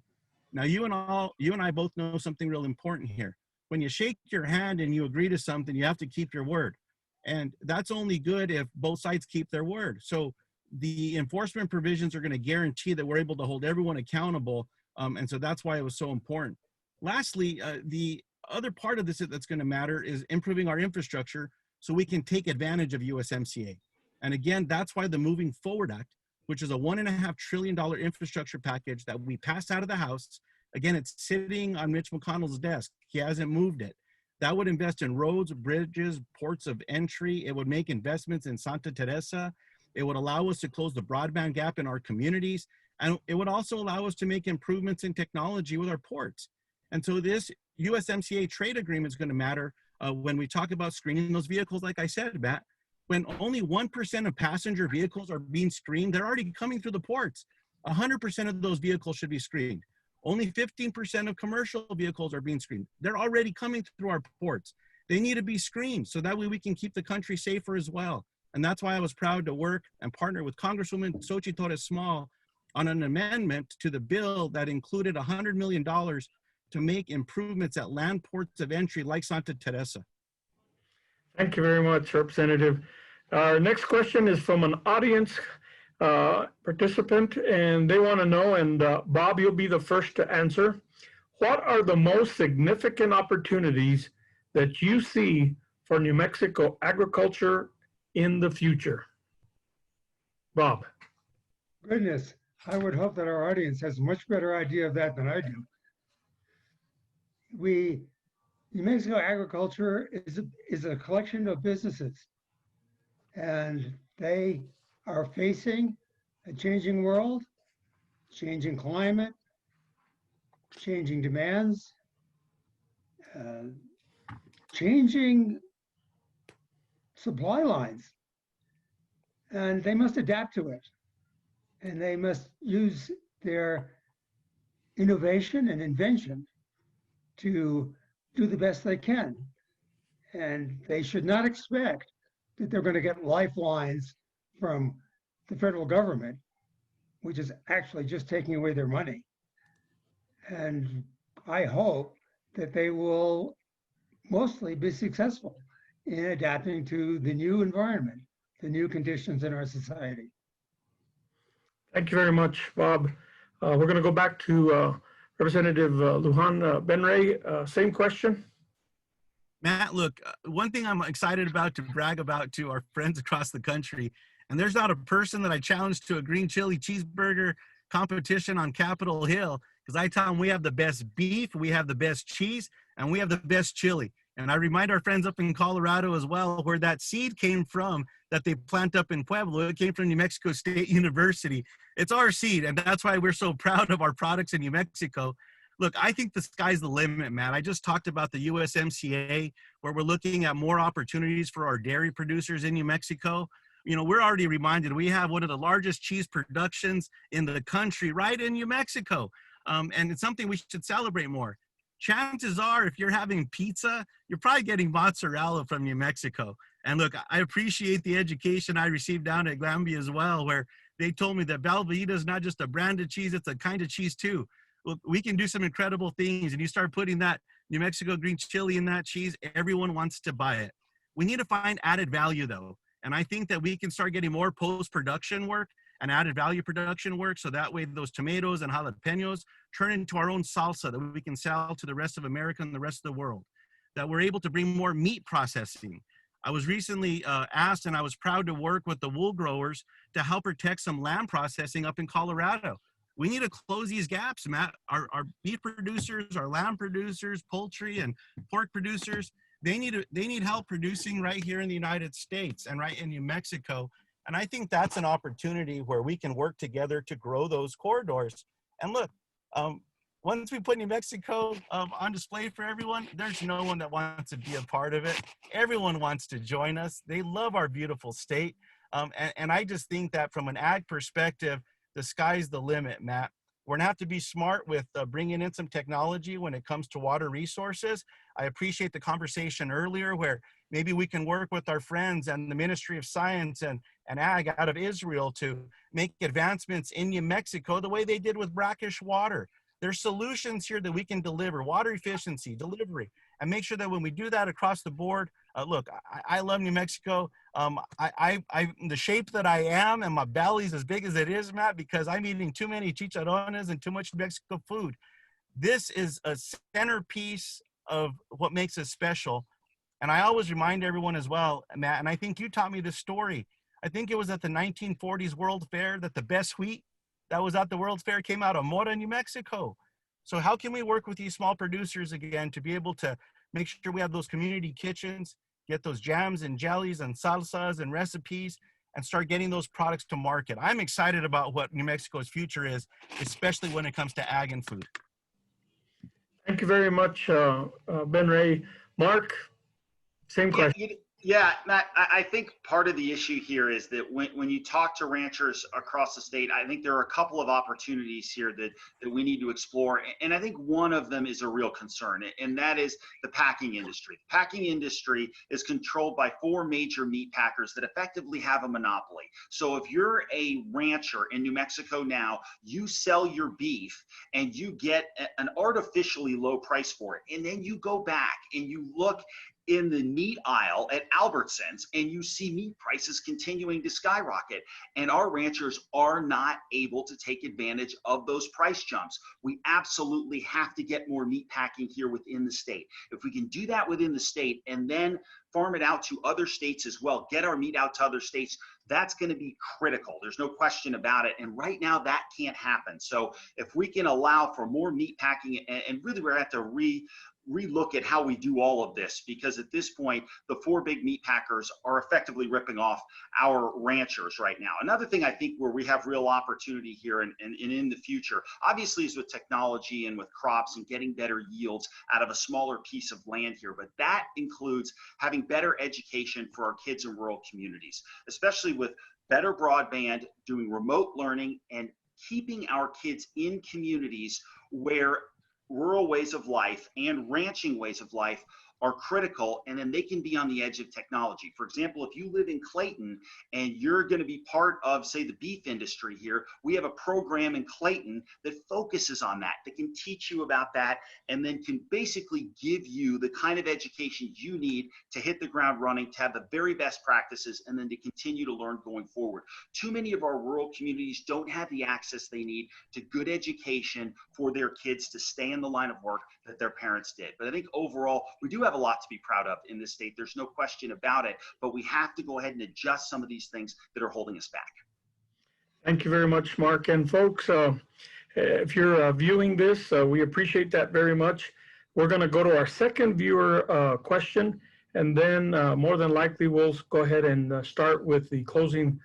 Now, you and I both know something real important here. When you shake your hand and you agree to something, you have to keep your word. And that's only good if both sides keep their word. So the enforcement provisions are going to guarantee that we're able to hold everyone accountable. And so that's why it was so important. Lastly, the other part of this that's going to matter is improving our infrastructure so we can take advantage of USMCA. And again, that's why the Moving Forward Act, which is a $1.5 trillion infrastructure package that we passed out of the House. Again, it's sitting on Mitch McConnell's desk. He hasn't moved it. That would invest in roads, bridges, ports of entry. It would make investments in Santa Teresa. It would allow us to close the broadband gap in our communities. And it would also allow us to make improvements in technology with our ports. And so this USMCA trade agreement is going to matter when we talk about screening those vehicles, like I said, Matt. When only 1% of passenger vehicles are being screened, they're already coming through the ports. 100% of those vehicles should be screened. Only 15% of commercial vehicles are being screened. They're already coming through our ports. They need to be screened so that way we can keep the country safer as well. And that's why I was proud to work and partner with Congresswoman Xochitl Torres Small on an amendment to the bill that included $100 million to make improvements at land ports of entry like Santa Teresa. Thank you very much, Representative. Our next question is from an audience participant, and they want to know, and Bob, you'll be the first to answer. What are the most significant opportunities that you see for New Mexico agriculture in the future? Bob. Goodness, I would hope that our audience has a much better idea of that than I do. New Mexico agriculture is a collection of businesses, and they are facing a changing world, changing climate, changing demands, changing supply lines, and they must adapt to it, and they must use their innovation and invention to do the best they can. And they should not expect that they're going to get lifelines from the federal government, which is actually just taking away their money. And I hope that they will mostly be successful in adapting to the new environment, the new conditions in our society. Thank you very much, Bob. We're going to go back to Representative Luján. Ben Ray, same question. Matt, look, one thing I'm excited about to brag about to our friends across the country, and there's not a person that I challenge to a green chili cheeseburger competition on Capitol Hill, because I tell them we have the best beef, we have the best cheese, and we have the best chili. And I remind our friends up in Colorado as well, where that seed came from that they plant up in Pueblo. It came from New Mexico State University. It's our seed, and that's why we're so proud of our products in New Mexico. Look, I think the sky's the limit, man. I just talked about the USMCA, where we're looking at more opportunities for our dairy producers in New Mexico. You know, we're already reminded we have one of the largest cheese productions in the country right in New Mexico. And it's something we should celebrate more. Chances are, if you're having pizza, you're probably getting mozzarella from New Mexico. And look, I appreciate the education I received down at Glanbia as well, where they told me that Velveeta is not just a brand of cheese, it's a kind of cheese too. Look, we can do some incredible things, and you start putting that New Mexico green chili in that cheese, everyone wants to buy it. We need to find added value though. And I think that we can start getting more post-production work and added value production work, so that way those tomatoes and jalapenos turn into our own salsa that we can sell to the rest of America and the rest of the world. That we're able to bring more meat processing. I was recently asked, and I was proud to work with the wool growers to help protect some lamb processing up in Colorado. We need to close these gaps, Matt. Our beef producers, our lamb producers, poultry and pork producers, they need help producing right here in the United States and right in New Mexico. And I think that's an opportunity where we can work together to grow those corridors. And look, once we put New Mexico on display for everyone, there's no one that wants to be a part of it. Everyone wants to join us. They love our beautiful state. And I just think that from an ag perspective, the sky's the limit, Matt. We're gonna have to be smart with bringing in some technology when it comes to water resources. I appreciate the conversation earlier where maybe we can work with our friends and the Ministry of Science and Ag out of Israel to make advancements in New Mexico the way they did with brackish water. There's solutions here that we can deliver, water efficiency, delivery, and make sure that when we do that across the board, look, I love New Mexico. The shape that I am and my belly's as big as it is, Matt, because I'm eating too many chicharrones and too much New Mexico food. This is a centerpiece of what makes us special. And I always remind everyone as well, Matt, and I think you taught me this story. I think it was at the 1940s World Fair that the best wheat that was at the World Fair came out of Mora, New Mexico. So how can we work with these small producers again to be able to make sure we have those community kitchens, get those jams and jellies and salsas and recipes, and start getting those products to market? I'm excited about what New Mexico's future is, especially when it comes to ag and food. Thank you very much, Ben Ray. Mark, same question. Yeah, Matt, I think part of the issue here is that when you talk to ranchers across the state, I think there are a couple of opportunities here that we need to explore. And I think one of them is a real concern, and that is the packing industry. The packing industry is controlled by 4 major meat packers that effectively have a monopoly. So if you're a rancher in New Mexico now, you sell your beef and you get an artificially low price for it. And then you go back and you look in the meat aisle at Albertsons and you see meat prices continuing to skyrocket, and our ranchers are not able to take advantage of those price jumps. We absolutely have to get more meat packing here within the state. If we can do that within the state and then farm it out to other states as well, get our meat out to other states, that's going to be critical. There's no question about it. And right now that can't happen. So if we can allow for more meat packing, and really we're at to relook at how we do all of this, because at this point, the 4 big meat packers are effectively ripping off our ranchers right now. Another thing I think where we have real opportunity here and in the future, obviously, is with technology and with crops and getting better yields out of a smaller piece of land here. But that includes having better education for our kids in rural communities, especially with better broadband, doing remote learning, and keeping our kids in communities where rural ways of life and ranching ways of life are critical, and then they can be on the edge of technology. For example, if you live in Clayton and you're going to be part of, say, the beef industry here, we have a program in Clayton that focuses on that can teach you about that, and then can basically give you the kind of education you need to hit the ground running, to have the very best practices, and then to continue to learn going forward. Too many of our rural communities don't have the access they need to good education for their kids to stay in the line of work that their parents did. But I think overall, we do have a lot to be proud of in this state. There's no question about it, but we have to go ahead and adjust some of these things that are holding us back. Thank you very much, Mark. And folks, if you're viewing this, we appreciate that very much. We're going to go to our second viewer question, and then more than likely we'll go ahead and start with the closing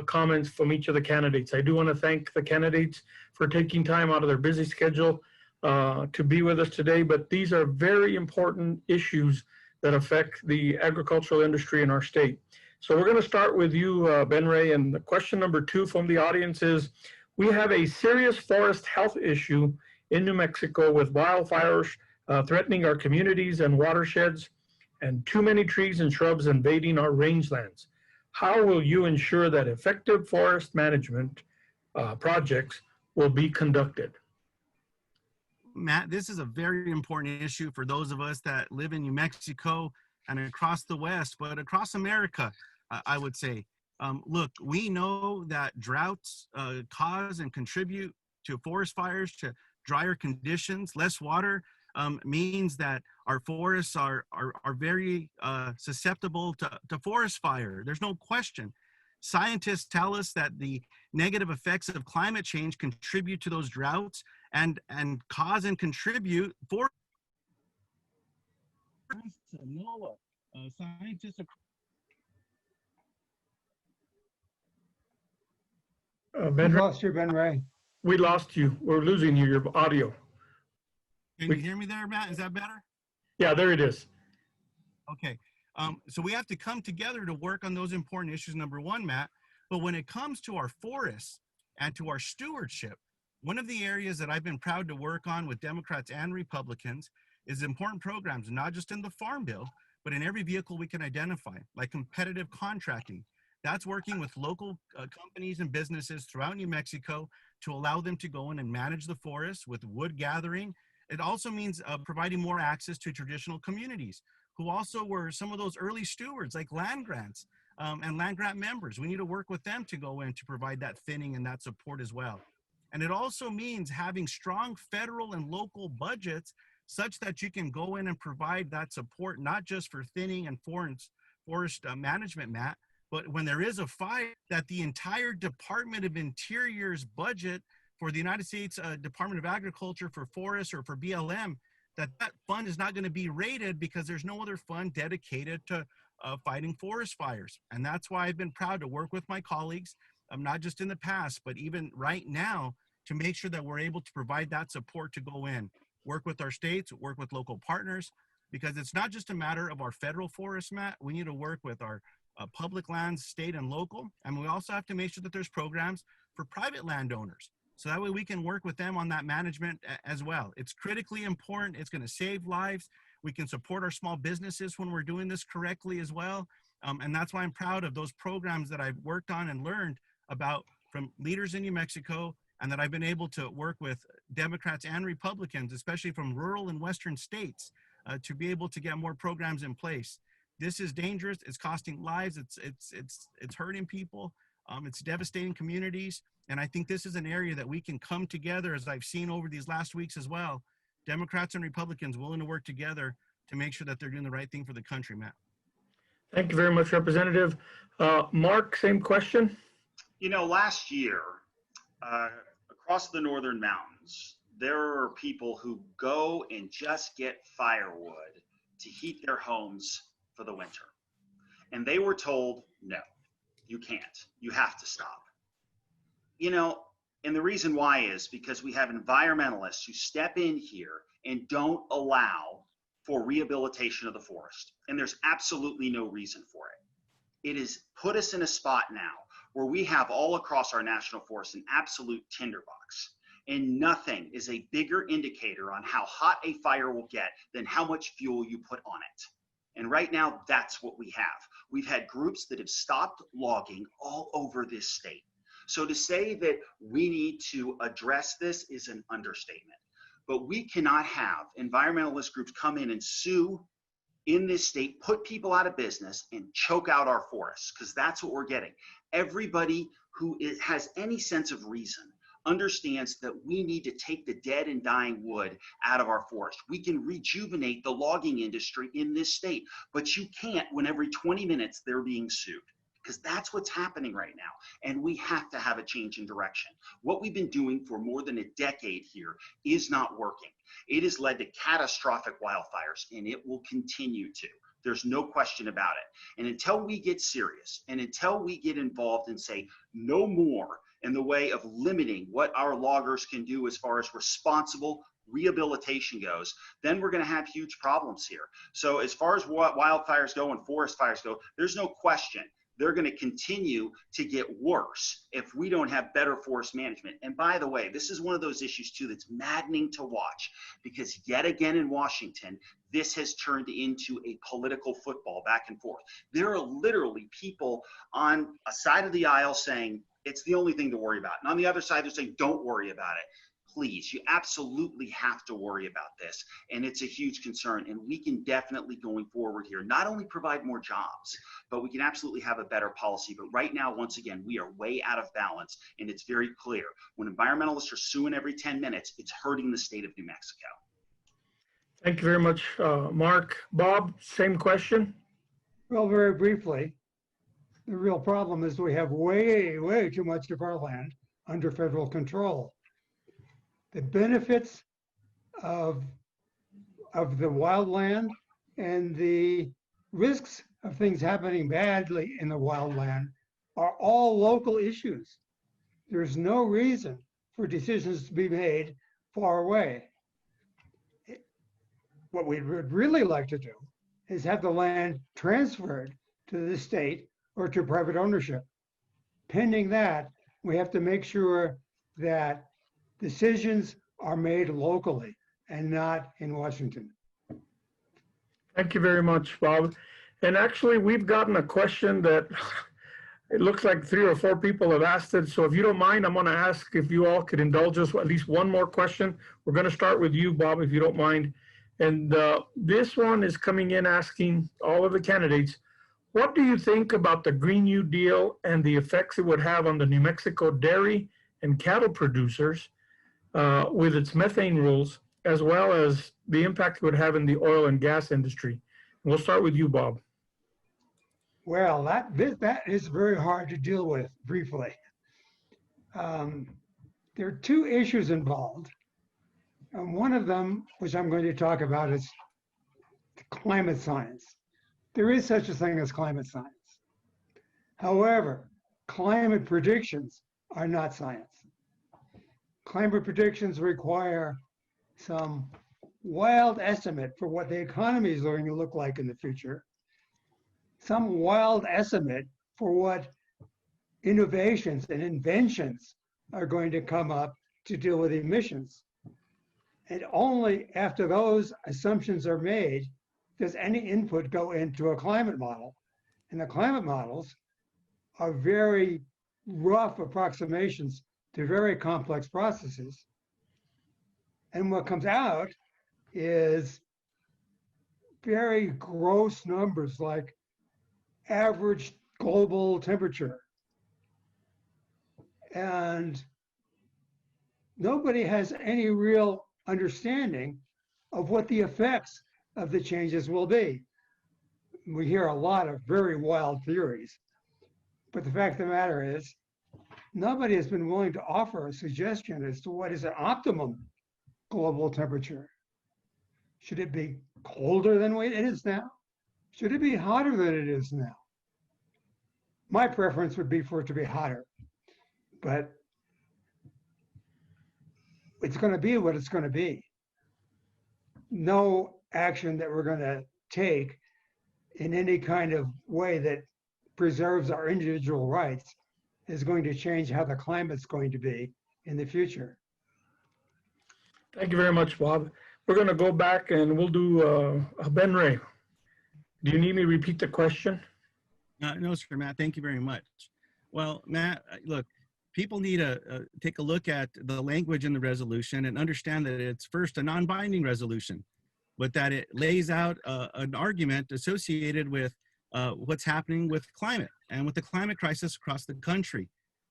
comments from each of the candidates. I do want to thank the candidates for taking time out of their busy schedule to be with us today, but these are very important issues that affect the agricultural industry in our state. So we're going to start with you, Ben Ray, and the question number 2 from the audience is, we have a serious forest health issue in New Mexico with wildfires threatening our communities and watersheds, and too many trees and shrubs invading our rangelands. How will you ensure that effective forest management projects will be conducted? Matt, this is a very important issue for those of us that live in New Mexico and across the West, but across America, I would say. Look, we know that droughts cause and contribute to forest fires, to drier conditions. Less water means that our forests are very susceptible to forest fire. There's no question. Scientists tell us that the negative effects of climate change contribute to those droughts and cause and contribute for NOAA. Scientists We lost you, Ben Ray. We lost you. We're losing you, your audio. Can you hear me there, Matt? Is that better? Yeah, there it is. Okay. So we have to come together to work on those important issues, number one, Matt. But when it comes to our forests and to our stewardship, one of the areas that I've been proud to work on with Democrats and Republicans is important programs, not just in the Farm Bill, but in every vehicle we can identify, like competitive contracting. That's working with local companies and businesses throughout New Mexico to allow them to go in and manage the forests with wood gathering. It also means providing more access to traditional communities who also were some of those early stewards, like land grants and land grant members. We need to work with them to go in to provide that thinning and that support as well. And it also means having strong federal and local budgets such that you can go in and provide that support, not just for thinning and forest management, Matt, but when there is a fire, that the entire Department of Interior's budget for the United States Department of Agriculture for forests or for BLM, that fund is not going to be raided because there's no other fund dedicated to fighting forest fires. And that's why I've been proud to work with my colleagues, not just in the past, but even right now, to make sure that we're able to provide that support to go in, work with our states, work with local partners, because it's not just a matter of our federal forests, Matt. We need to work with our public lands, state and local. And we also have to make sure that there's programs for private landowners. So that way we can work with them on that management as well. It's critically important. It's going to save lives. We can support our small businesses when we're doing this correctly as well. And that's why I'm proud of those programs that I've worked on and learned about from leaders in New Mexico, and that I've been able to work with Democrats and Republicans, especially from rural and Western states, to be able to get more programs in place. This is dangerous. It's costing lives. It's hurting people. It's devastating communities. And I think this is an area that we can come together, as I've seen over these last weeks as well, Democrats and Republicans willing to work together to make sure that they're doing the right thing for the country, Matt. Thank you very much, Representative. Mark, same question. You know, last year, across the northern mountains, there are people who go and just get firewood to heat their homes for the winter. And they were told, no, you can't. You have to stop. You know, and the reason why is because we have environmentalists who step in here and don't allow for rehabilitation of the forest. And there's absolutely no reason for it. It has put us in a spot now where we have all across our national forest an absolute tinderbox. And nothing is a bigger indicator on how hot a fire will get than how much fuel you put on it. And right now, that's what we have. We've had groups that have stopped logging all over this state. So to say that we need to address this is an understatement. But we cannot have environmentalist groups come in and sue in this state, put people out of business, and choke out our forests, because that's what we're getting. Everybody who has any sense of reason understands that we need to take the dead and dying wood out of our forest. We can rejuvenate the logging industry in this state, but you can't when every 20 minutes they're being sued. because that's what's happening right now. And we have to have a change in direction. What we've been doing for more than a decade here is not working. It has led to catastrophic wildfires, and it will continue to. There's no question about it. And until we get serious and until we get involved and say no more in the way of limiting what our loggers can do as far as responsible rehabilitation goes, then we're going to have huge problems here. So as far as what wildfires go and forest fires go, there's no question they're going to continue to get worse if we don't have better forest management. And by the way, this is one of those issues too that's maddening to watch, because yet again in Washington, this has turned into a political football back and forth. There are literally people on a side of the aisle saying it's the only thing to worry about, and on the other side they're saying don't worry about it. Please, you absolutely have to worry about this, and it's a huge concern. And we can definitely, going forward here, not only provide more jobs, but we can absolutely have a better policy. But right now, once again, we are way out of balance, and it's very clear. When environmentalists are suing every 10 minutes, it's hurting the state of New Mexico. Thank you very much, Mark. Bob, same question. Well, very briefly, the real problem is we have way too much of our land under federal control. The benefits of the wildland and the risks of things happening badly in the wildland are all local issues. There's no reason for decisions to be made far away. What we would really like to do is have the land transferred to the state or to private ownership. Pending that, we have to make sure that decisions are made locally and not in Washington. Thank you very much, Bob. And actually, we've gotten a question that it looks like 3 or 4 people have asked it. So if you don't mind, I'm going to ask if you all could indulge us with at least one more question. We're going to start with you, Bob, if you don't mind. And this one is coming in asking all of the candidates, what do you think about the Green New Deal and the effects it would have on the New Mexico dairy and cattle producers with its methane rules, as well as the impact it would have in the oil and gas industry? We'll start with you, Bob. Well, that is very hard to deal with briefly. There are 2 issues involved. And one of them, which I'm going to talk about, is climate science. There is such a thing as climate science. However, climate predictions are not science. Climate predictions require some wild estimate for what the economy is going to look like in the future, some wild estimate for what innovations and inventions are going to come up to deal with emissions. And only after those assumptions are made does any input go into a climate model. And the climate models are very rough approximations to very complex processes. And what comes out is very gross numbers like average global temperature. And nobody has any real understanding of what the effects of the changes will be. We hear a lot of very wild theories, but the fact of the matter is, nobody has been willing to offer a suggestion as to what is an optimum global temperature. Should it be colder than it is now? Should it be hotter than it is now? My preference would be for it to be hotter, but it's going to be what it's going to be. No action that we're going to take in any kind of way that preserves our individual rights is going to change how the climate's going to be in the future. Thank you very much, Bob. We're going to go back and we'll do Ben Ray. Do you need me to repeat the question? No, sir, Matt. Thank you very much. Well, Matt, look, people need to take a look at the language in the resolution and understand that it's first a non-binding resolution, but that it lays out an argument associated with what's happening with climate and with the climate crisis across the country.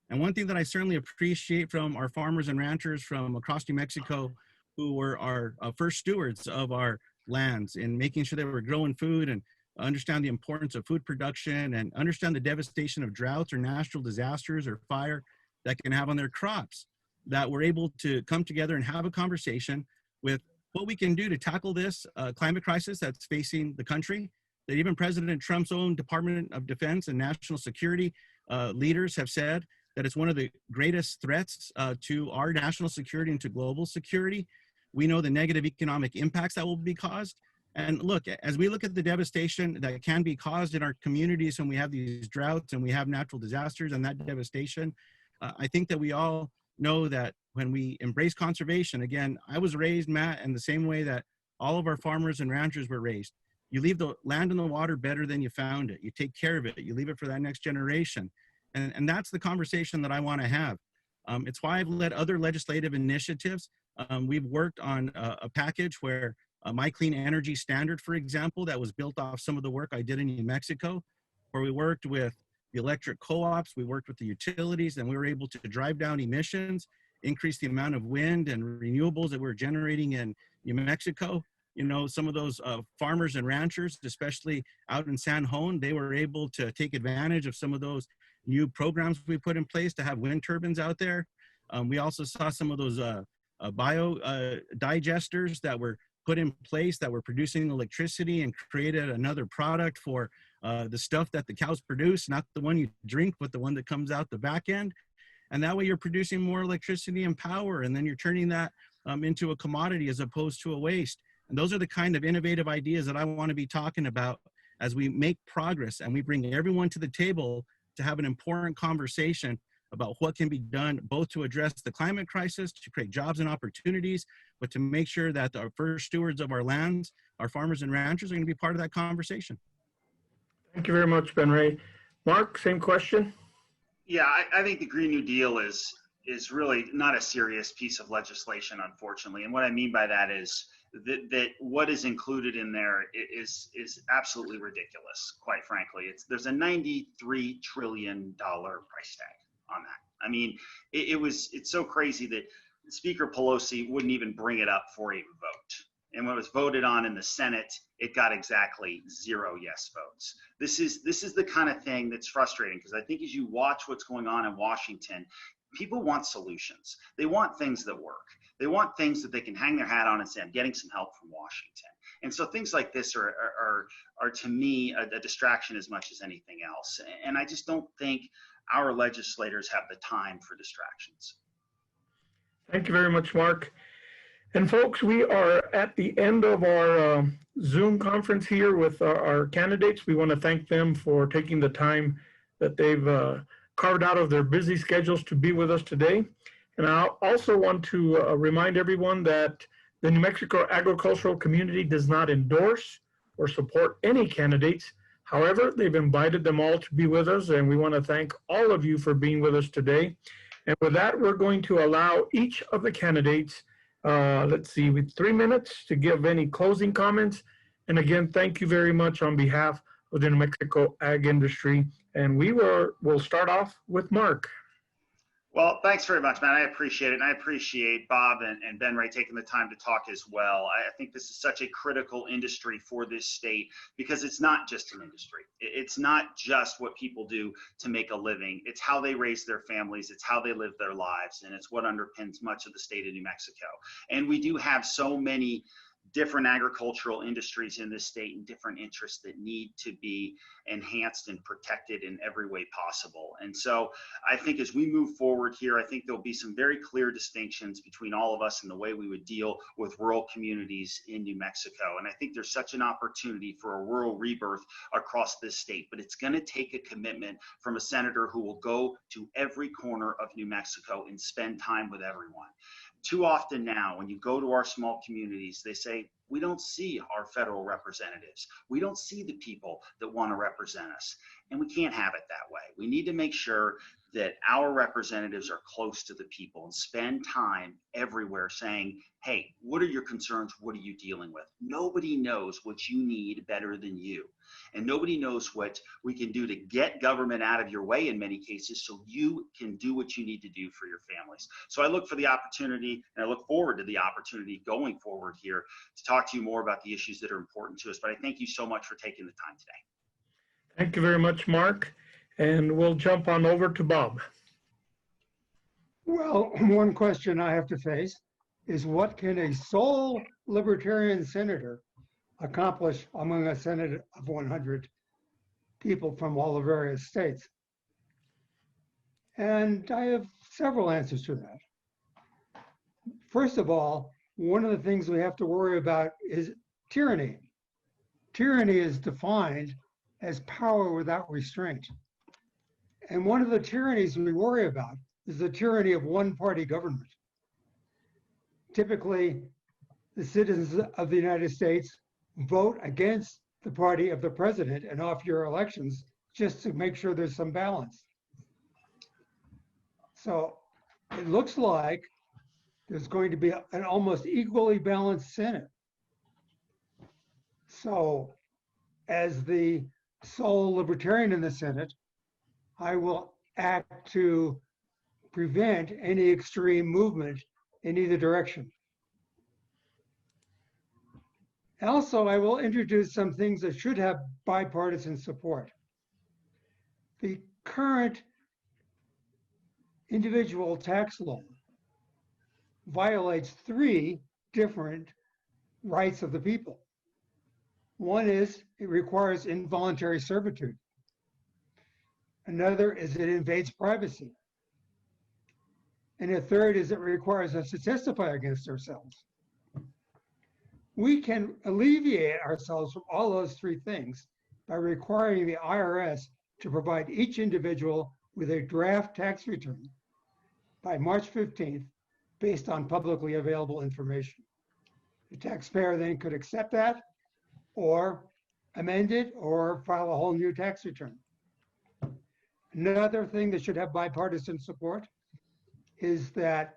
And one thing that I certainly appreciate from our farmers and ranchers from across New Mexico, who were our first stewards of our lands in making sure that we're growing food and understand the importance of food production, and understand the devastation of droughts or natural disasters or fire that can have on their crops, that we're able to come together and have a conversation with what we can do to tackle this climate crisis that's facing the country, that even President Trump's own Department of Defense and national security leaders have said that it's one of the greatest threats to our national security and to global security. We know the negative economic impacts that will be caused. And look, as we look at the devastation that can be caused in our communities when we have these droughts and we have natural disasters and that devastation, I think that we all know that when we embrace conservation, again, I was raised, Matt, in the same way that all of our farmers and ranchers were raised. You leave the land and the water better than you found it. You take care of it. You leave it for that next generation. And that's the conversation that I want to have. It's why I've led other legislative initiatives. We've worked on a package where My Clean Energy Standard, for example, that was built off some of the work I did in New Mexico, where we worked with the electric co-ops, we worked with the utilities, and we were able to drive down emissions, increase the amount of wind and renewables that we're generating in New Mexico. You know, some of those farmers and ranchers, especially out in San Juan, they were able to take advantage of some of those new programs we put in place to have wind turbines out there. We also saw some of those bio digesters that were put in place that were producing electricity and created another product for the stuff that the cows produce, not the one you drink, but the one that comes out the back end. And that way you're producing more electricity and power, and then you're turning that into a commodity as opposed to a waste. And those are the kind of innovative ideas that I want to be talking about as we make progress and we bring everyone to the table to have an important conversation about what can be done both to address the climate crisis, to create jobs and opportunities, but to make sure that our first stewards of our lands, our farmers and ranchers, are going to be part of that conversation. Thank you very much, Ben Ray. Mark, same question. Yeah, I think the Green New Deal is really not a serious piece of legislation, unfortunately. And what I mean by that is that what is included in there is absolutely ridiculous, quite frankly. There's a $93 trillion price tag on that. I mean, it's so crazy that Speaker Pelosi wouldn't even bring it up for a vote. And when it was voted on in the Senate, it got exactly 0 yes votes. This is the kind of thing that's frustrating, because I think as you watch what's going on in Washington, people want solutions. They want things that work. They want things that they can hang their hat on and say, I'm getting some help from Washington. And so things like this are to me a distraction as much as anything else. And I just don't think our legislators have the time for distractions. Thank you very much, Mark. And folks, we are at the end of our Zoom conference here with our candidates. We want to thank them for taking the time that they've carved out of their busy schedules to be with us today. And I also want to remind everyone that the New Mexico agricultural community does not endorse or support any candidates. However, they've invited them all to be with us, and we want to thank all of you for being with us today. And with that, we're going to allow each of the candidates, let's see, with 3 minutes to give any closing comments. And again, thank you very much on behalf of the New Mexico ag industry. And we'll start off with Mark. Well, thanks very much, man. I appreciate it. And I appreciate Bob and Ben Ray taking the time to talk as well. I think this is such a critical industry for this state, because it's not just an industry. It's not just what people do to make a living. It's how they raise their families. It's how they live their lives. And it's what underpins much of the state of New Mexico. And we do have so many different agricultural industries in this state and different interests that need to be enhanced and protected in every way possible. And so I think as we move forward here, I think there'll be some very clear distinctions between all of us and the way we would deal with rural communities in New Mexico. And I think there's such an opportunity for a rural rebirth across this state, but it's going to take a commitment from a senator who will go to every corner of New Mexico and spend time with everyone. Too often now, when you go to our small communities, they say, we don't see our federal representatives. We don't see the people that want to represent us. And we can't have it that way. We need to make sure that our representatives are close to the people and spend time everywhere saying, hey, what are your concerns? What are you dealing with? Nobody knows what you need better than you. And nobody knows what we can do to get government out of your way in many cases so you can do what you need to do for your families. So I look for the opportunity, and I look forward to the opportunity going forward here to talk to you more about the issues that are important to us. But I thank you so much for taking the time today. Thank you very much, Mark. And we'll jump on over to Bob. Well, one question I have to face is what can a sole libertarian senator accomplish among a Senate of 100 people from all the various states? And I have several answers to that. First of all, one of the things we have to worry about is tyranny. Tyranny is defined as power without restraint. And one of the tyrannies we worry about is the tyranny of one-party government. Typically, the citizens of the United States vote against the party of the president and off your elections just to make sure there's some balance. So it looks like there's going to be an almost equally balanced Senate. So as the sole libertarian in the Senate, I will act to prevent any extreme movement in either direction. Also, I will introduce some things that should have bipartisan support. The current individual tax law violates 3 different rights of the people. One is it requires involuntary servitude. Another is it invades privacy. And a third is it requires us to testify against ourselves. We can alleviate ourselves from all those 3 things by requiring the IRS to provide each individual with a draft tax return by March 15th based on publicly available information. The taxpayer then could accept that or amend it or file a whole new tax return. Another thing that should have bipartisan support is that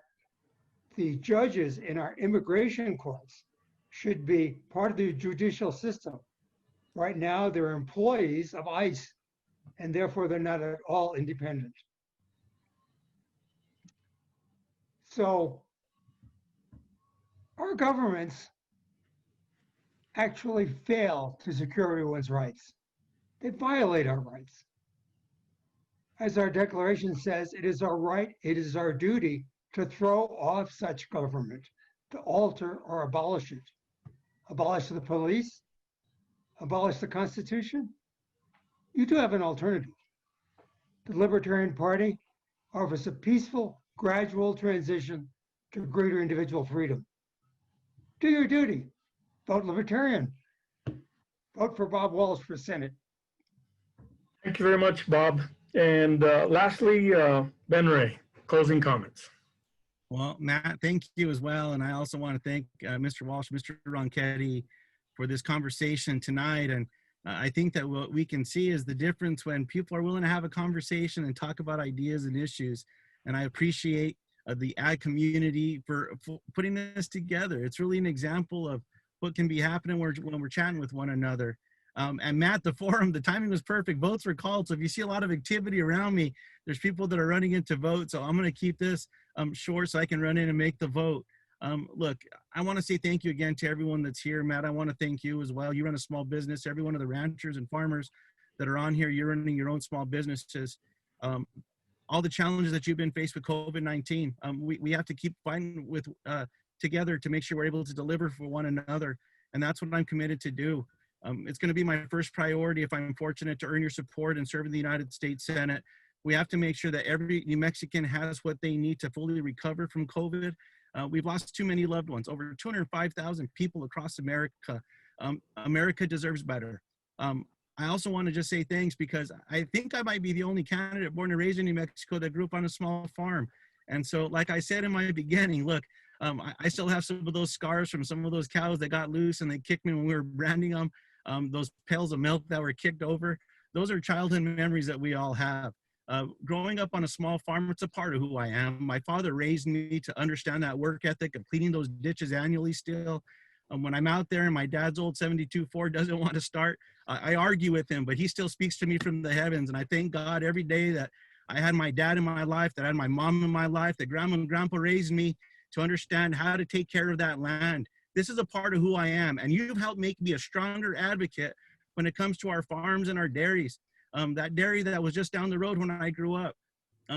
the judges in our immigration courts should be part of the judicial system. Right now, they're employees of ICE, and therefore they're not at all independent. So our governments actually fail to secure everyone's rights. They violate our rights. As our declaration says, it is our right, it is our duty to throw off such government, to alter or abolish it. Abolish the police, abolish the Constitution. You do have an alternative. The Libertarian Party offers a peaceful, gradual transition to greater individual freedom. Do your duty. Vote Libertarian. Vote for Bob Walsh for Senate. Thank you very much, Bob. And lastly, Ben Ray, closing comments. Well, Matt, thank you as well. And I also want to thank Mr. Walsh, Mr. Ronchetti for this conversation tonight. And I think that what we can see is the difference when people are willing to have a conversation and talk about ideas and issues. And I appreciate the ag community for putting this together. It's really an example of what can be happening when we're chatting with one another. And Matt, the forum, the timing was perfect. Votes were called. So if you see a lot of activity around me, there's people that are running in to vote. So I'm going to keep this short so I can run in and make the vote. Look, I want to say thank you again to everyone that's here. Matt, I want to thank you as well. You run a small business. Every one of the ranchers and farmers that are on here, you're running your own small businesses. All the challenges that you've been faced with COVID-19, we have to keep fighting with together to make sure we're able to deliver for one another. And that's what I'm committed to do. It's going to be my first priority if I'm fortunate to earn your support and serve in the United States Senate. We have to make sure that every New Mexican has what they need to fully recover from COVID. We've lost too many loved ones, over 205,000 people across America. America deserves better. I also want to just say thanks because I think I might be the only candidate born and raised in New Mexico that grew up on a small farm. And so, like I said in my beginning, look, I still have some of those scars from some of those cows that got loose and they kicked me when we were branding them. Those pails of milk that were kicked over. those are childhood memories that we all have. Growing up on a small farm, it's a part of who I am. My father raised me to understand that work ethic of cleaning those ditches annually still. When I'm out there and my dad's old 72 Ford doesn't want to start, I argue with him, but he still speaks to me from the heavens. And I thank God every day that I had my dad in my life, that I had my mom in my life, that grandma and grandpa raised me to understand how to take care of that land. This is a part of who I am. And you've helped make me a stronger advocate when it comes to our farms and our dairies. That dairy that was just down the road when I grew up.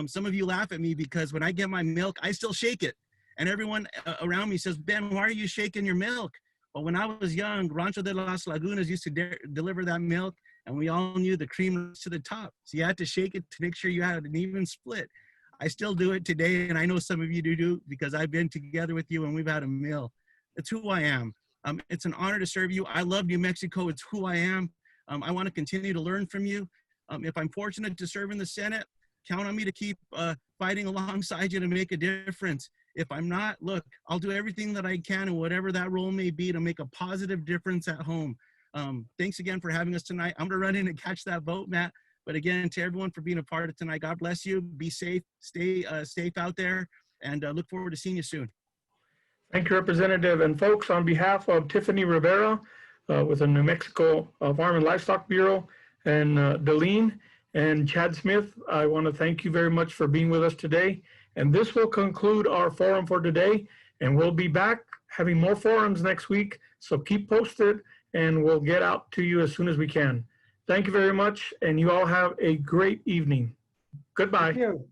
Some of you laugh at me because when I get my milk, I still shake it. And everyone around me says, Ben, why are you shaking your milk? Well, when I was young, Rancho de las Lagunas used to deliver that milk, and we all knew the cream rose to the top. So you had to shake it to make sure you had an even split. I still do it today, and I know some of you do because I've been together with you and we've had a meal. It's who I am. It's an honor to serve you. I love New Mexico. It's who I am. I want to continue to learn from you. If I'm fortunate to serve in the Senate, count on me to keep fighting alongside you to make a difference. If I'm not, look, I'll do everything that I can, and whatever that role may be, to make a positive difference at home. Thanks again for having us tonight. I'm going to run in and catch that vote, Matt. But again, to everyone for being a part of tonight, God bless you. Be safe. Stay safe out there, and look forward to seeing you soon. Thank you, Representative. And folks, on behalf of Tiffany Rivera with the New Mexico Farm and Livestock Bureau, and Delene and Chad Smith, I want to thank you very much for being with us today. And this will conclude our forum for today. And we'll be back having more forums next week. So keep posted and we'll get out to you as soon as we can. Thank you very much. And you all have a great evening. Goodbye. Thank you.